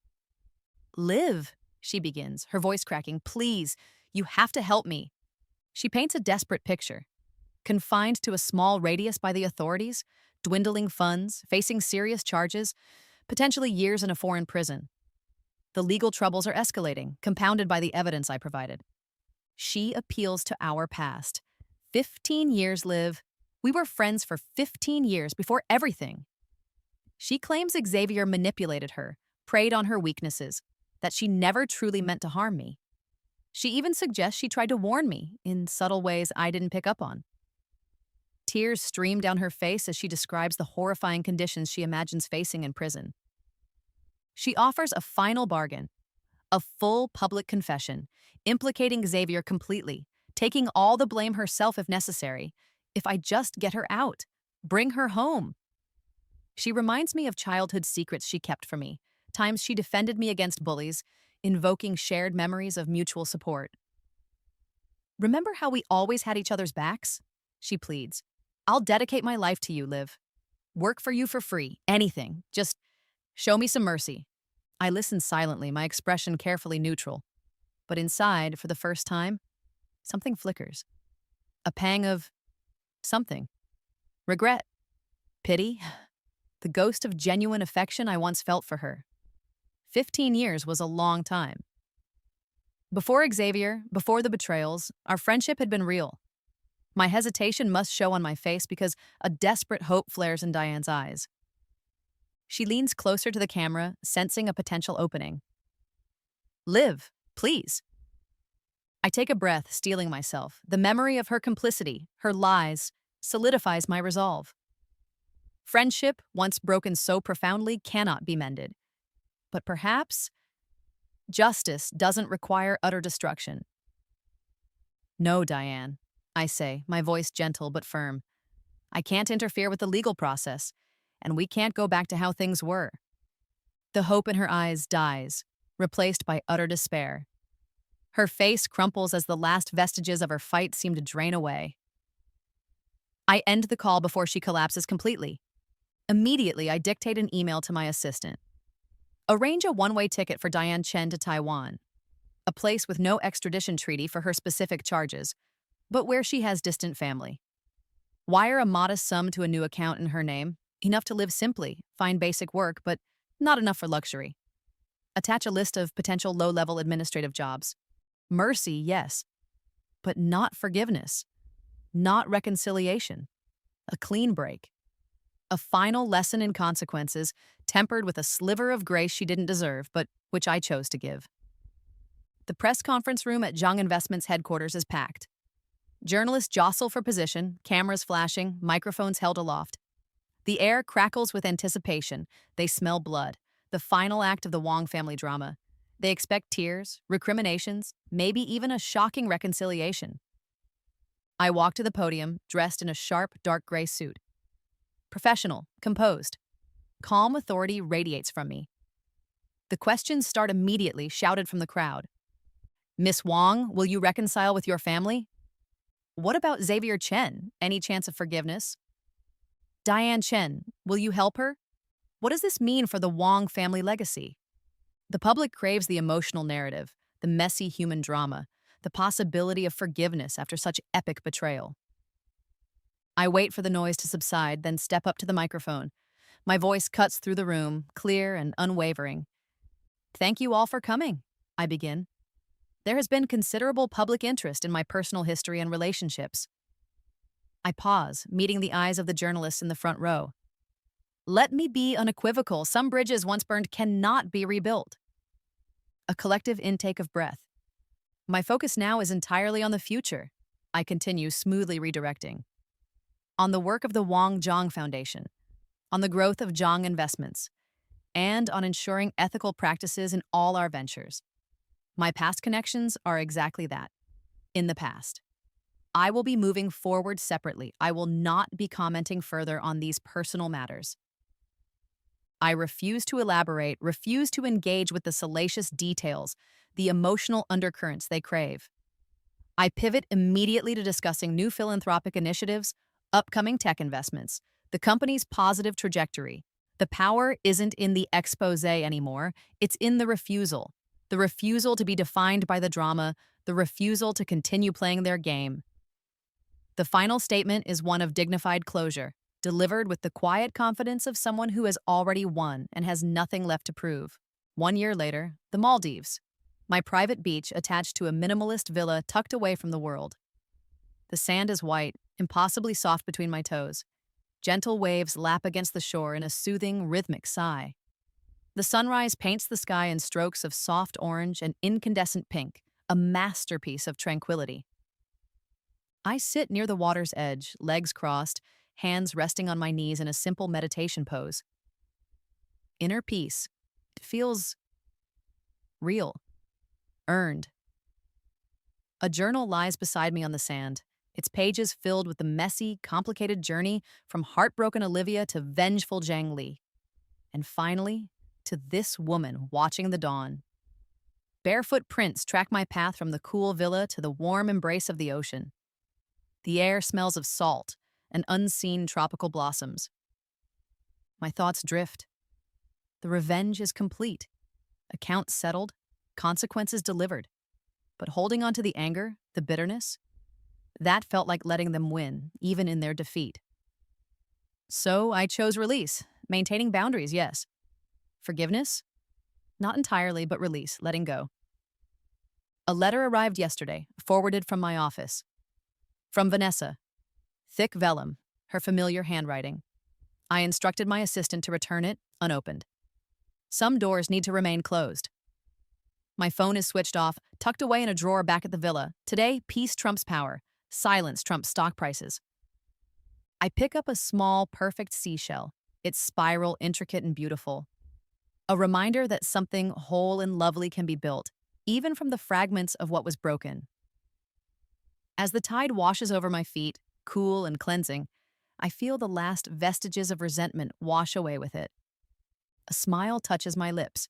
"Liv," she begins, her voice cracking, "please, you have to help me." She paints a desperate picture. Confined to a small radius by the authorities, dwindling funds, facing serious charges, potentially years in a foreign prison. The legal troubles are escalating, compounded by the evidence I provided. She appeals to our past. 15 years, Liv. We were friends for 15 years before everything. She claims Xavier manipulated her, preyed on her weaknesses, that she never truly meant to harm me. She even suggests she tried to warn me in subtle ways I didn't pick up on. Tears stream down her face as she describes the horrifying conditions she imagines facing in prison. She offers a final bargain, a full public confession, implicating Xavier completely, taking all the blame herself if necessary. If I just get her out, bring her home. She reminds me of childhood secrets she kept from me, times she defended me against bullies, invoking shared memories of mutual support. Remember how we always had each other's backs? She pleads. I'll dedicate my life to you, Liv. Work for you for free, anything. Just show me some mercy. I listen silently, my expression carefully neutral. But inside, for the first time, something flickers. A pang of something. Regret. Pity. The ghost of genuine affection I once felt for her. 15 years was a long time. Before Xavier, before the betrayals, our friendship had been real. My hesitation must show on my face because a desperate hope flares in Diane's eyes. She leans closer to the camera, sensing a potential opening. Liv, please. I take a breath, steeling myself. The memory of her complicity, her lies, solidifies my resolve. Friendship, once broken so profoundly, cannot be mended. But perhaps justice doesn't require utter destruction. No, Diane, I say, my voice gentle but firm. I can't interfere with the legal process, and we can't go back to how things were. The hope in her eyes dies, replaced by utter despair. Her face crumples as the last vestiges of her fight seem to drain away. I end the call before she collapses completely. Immediately, I dictate an email to my assistant. Arrange a one-way ticket for Diane Chen to Taiwan, a place with no extradition treaty for her specific charges, but where she has distant family. Wire a modest sum to a new account in her name, enough to live simply, find basic work, but not enough for luxury. Attach a list of potential low-level administrative jobs. Mercy, yes, but not forgiveness, not reconciliation. A clean break. A final lesson in consequences, tempered with a sliver of grace she didn't deserve, but which I chose to give. The press conference room at Zhang Investments headquarters is packed. Journalists jostle for position, cameras flashing, microphones held aloft. The air crackles with anticipation. They smell blood, the final act of the Wong family drama. They expect tears, recriminations, maybe even a shocking reconciliation. I walk to the podium, dressed in a sharp, dark gray suit. Professional, composed. Calm authority radiates from me. The questions start immediately, shouted from the crowd. Miss Wong, will you reconcile with your family? What about Xavier Chen? Any chance of forgiveness? Diane Chen, will you help her? What does this mean for the Wong family legacy? The public craves the emotional narrative, the messy human drama, the possibility of forgiveness after such epic betrayal. I wait for the noise to subside, then step up to the microphone. My voice cuts through the room, clear and unwavering. Thank you all for coming, I begin. There has been considerable public interest in my personal history and relationships. I pause, meeting the eyes of the journalists in the front row. Let me be unequivocal. Some bridges once burned cannot be rebuilt. A collective intake of breath. My focus now is entirely on the future. I continue, smoothly redirecting. On the work of the Wong Zhang Foundation, on the growth of Zhang Investments, and on ensuring ethical practices in all our ventures. My past connections are exactly that, in the past. I will be moving forward separately. I will not be commenting further on these personal matters. I refuse to elaborate, refuse to engage with the salacious details, the emotional undercurrents they crave. I pivot immediately to discussing new philanthropic initiatives, upcoming tech investments, the company's positive trajectory. The power isn't in the expose anymore, it's in the refusal. The refusal to be defined by the drama, the refusal to continue playing their game. The final statement is one of dignified closure, delivered with the quiet confidence of someone who has already won and has nothing left to prove. 1 year later, the Maldives. My private beach attached to a minimalist villa tucked away from the world. The sand is white, impossibly soft between my toes. Gentle waves lap against the shore in a soothing, rhythmic sigh. The sunrise paints the sky in strokes of soft orange and incandescent pink, a masterpiece of tranquility. I sit near the water's edge, legs crossed, hands resting on my knees in a simple meditation pose. Inner peace, It feels real, earned. A journal lies beside me on the sand, its pages filled with the messy, complicated journey from heartbroken Olivia to vengeful Zhang Li. And finally, to this woman watching the dawn. Barefoot prints track my path from the cool villa to the warm embrace of the ocean. The air smells of salt and unseen tropical blossoms. My thoughts drift. The revenge is complete. Accounts settled, consequences delivered. But holding on to the anger, the bitterness, that felt like letting them win, even in their defeat. So I chose release, maintaining boundaries, yes. Forgiveness? Not entirely, but release, letting go. A letter arrived yesterday, forwarded from my office. From Vanessa. Thick vellum, her familiar handwriting. I instructed my assistant to return it, unopened. Some doors need to remain closed. My phone is switched off, tucked away in a drawer back at the villa. Today, peace trumps power. Silence trumps stock prices. I pick up a small, perfect seashell, its spiral intricate and beautiful. A reminder that something whole and lovely can be built, even from the fragments of what was broken. As the tide washes over my feet, cool and cleansing, I feel the last vestiges of resentment wash away with it. A smile touches my lips.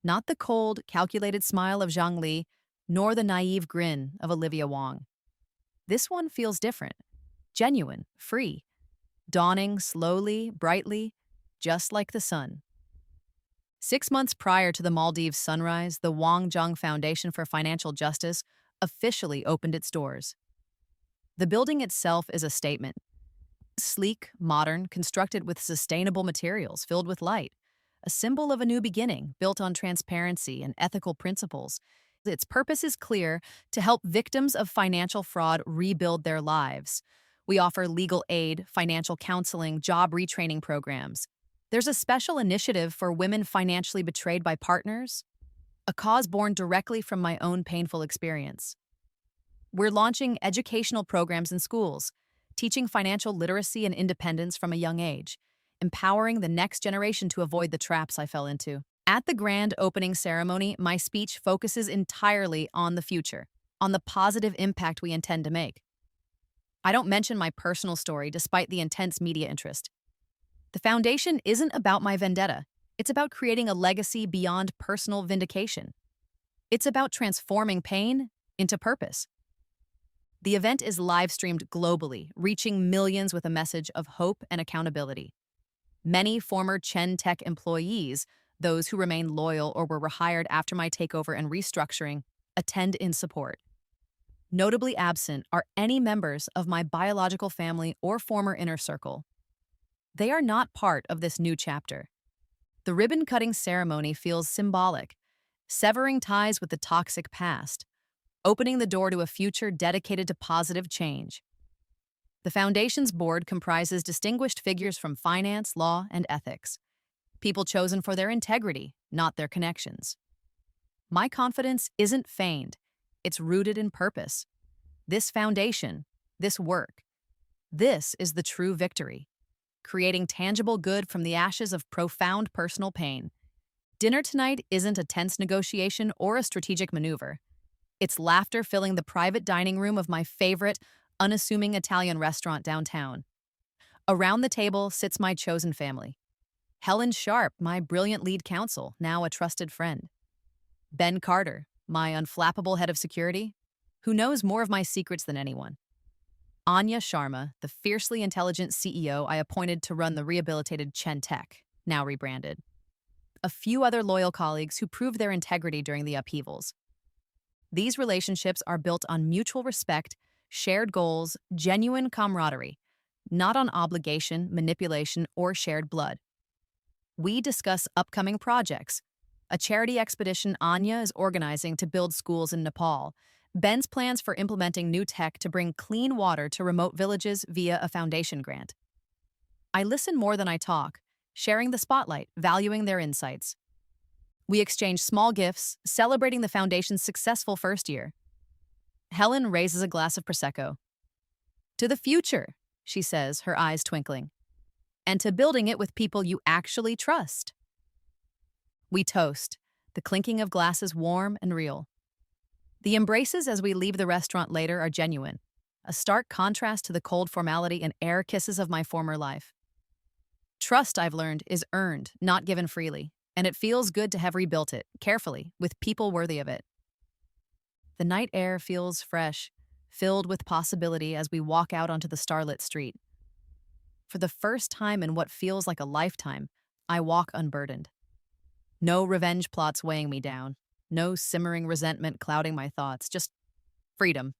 Not the cold, calculated smile of Zhang Li, nor the naive grin of Olivia Wong. This one feels different, genuine, free, dawning slowly, brightly, just like the sun. 6 months prior to the Maldives sunrise, the Wang Zhang Foundation for Financial Justice officially opened its doors. The building itself is a statement. Sleek, modern, constructed with sustainable materials filled with light, a symbol of a new beginning built on transparency and ethical principles. Its purpose is clear: to help victims of financial fraud rebuild their lives. We offer legal aid, financial counseling, job retraining programs. There's a special initiative for women financially betrayed by partners, a cause born directly from my own painful experience. We're launching educational programs in schools, teaching financial literacy and independence from a young age, empowering the next generation to avoid the traps I fell into. At the grand opening ceremony, my speech focuses entirely on the future, on the positive impact we intend to make. I don't mention my personal story despite the intense media interest. The foundation isn't about my vendetta. It's about creating a legacy beyond personal vindication. It's about transforming pain into purpose. The event is live-streamed globally, reaching millions with a message of hope and accountability. Many former Chen Tech employees, those who remain loyal or were rehired after my takeover and restructuring, attend in support. Notably absent are any members of my biological family or former inner circle. They are not part of this new chapter. The ribbon-cutting ceremony feels symbolic, severing ties with the toxic past, opening the door to a future dedicated to positive change. The Foundation's board comprises distinguished figures from finance, law, and ethics, people chosen for their integrity, not their connections. My confidence isn't feigned. It's rooted in purpose. This foundation, this work, this is the true victory, creating tangible good from the ashes of profound personal pain. Dinner tonight isn't a tense negotiation or a strategic maneuver. It's laughter filling the private dining room of my favorite, unassuming Italian restaurant downtown. Around the table sits my chosen family. Helen Sharp, my brilliant lead counsel, now a trusted friend. Ben Carter, my unflappable head of security, who knows more of my secrets than anyone. Anya Sharma, the fiercely intelligent CEO I appointed to run the rehabilitated Chen Tech, now rebranded. A few other loyal colleagues who proved their integrity during the upheavals. These relationships are built on mutual respect, shared goals, genuine camaraderie, not on obligation, manipulation, or shared blood. We discuss upcoming projects, a charity expedition Anya is organizing to build schools in Nepal, Ben's plans for implementing new tech to bring clean water to remote villages via a foundation grant. I listen more than I talk, sharing the spotlight, valuing their insights. We exchange small gifts, celebrating the foundation's successful first year. Helen raises a glass of Prosecco. To the future, she says, her eyes twinkling. And to building it with people you actually trust. We toast, the clinking of glasses warm and real. The embraces as we leave the restaurant later are genuine, a stark contrast to the cold formality and air kisses of my former life. Trust, I've learned, is earned, not given freely, and it feels good to have rebuilt it, carefully, with people worthy of it. The night air feels fresh, filled with possibility as we walk out onto the starlit street. For the first time in what feels like a lifetime, I walk unburdened. No revenge plots weighing me down, no simmering resentment clouding my thoughts, just freedom.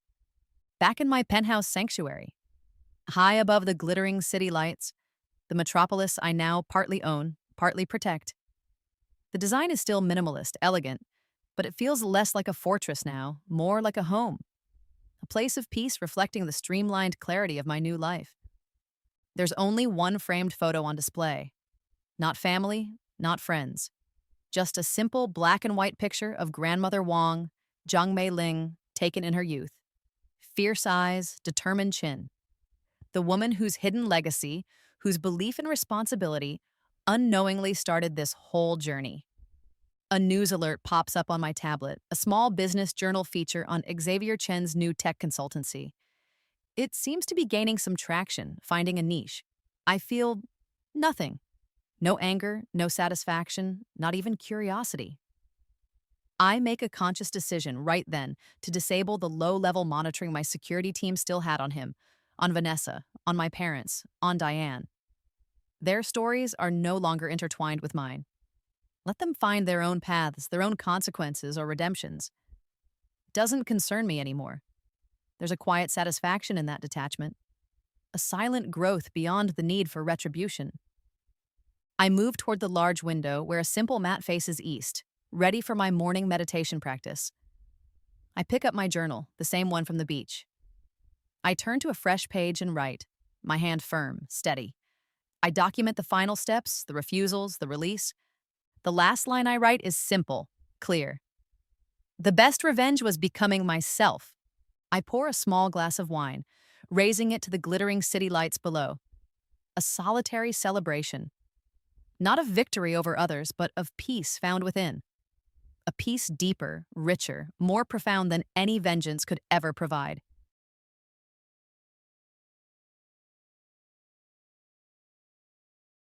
Back in my penthouse sanctuary, high above the glittering city lights, the metropolis I now partly own, partly protect. The design is still minimalist, elegant, but it feels less like a fortress now, more like a home, a place of peace reflecting the streamlined clarity of my new life. There's only one framed photo on display. Not family, not friends. Just a simple black and white picture of Grandmother Wang, Zhang Mei Ling, taken in her youth. Fierce eyes, determined chin. The woman whose hidden legacy, whose belief in responsibility, unknowingly started this whole journey. A news alert pops up on my tablet, a small business journal feature on Xavier Chen's new tech consultancy. It seems to be gaining some traction, finding a niche. I feel nothing. No anger, no satisfaction, not even curiosity. I make a conscious decision right then to disable the low-level monitoring my security team still had on him, on Vanessa, on my parents, on Diane. Their stories are no longer intertwined with mine. Let them find their own paths, their own consequences or redemptions. It doesn't concern me anymore. There's a quiet satisfaction in that detachment, a silent growth beyond the need for retribution. I move toward the large window where a simple mat faces east, ready for my morning meditation practice. I pick up my journal, the same one from the beach. I turn to a fresh page and write, my hand firm, steady. I document the final steps, the refusals, the release. The last line I write is simple, clear. The best revenge was becoming myself. I pour a small glass of wine, raising it to the glittering city lights below. A solitary celebration. Not of victory over others, but of peace found within. A peace deeper, richer, more profound than any vengeance could ever provide.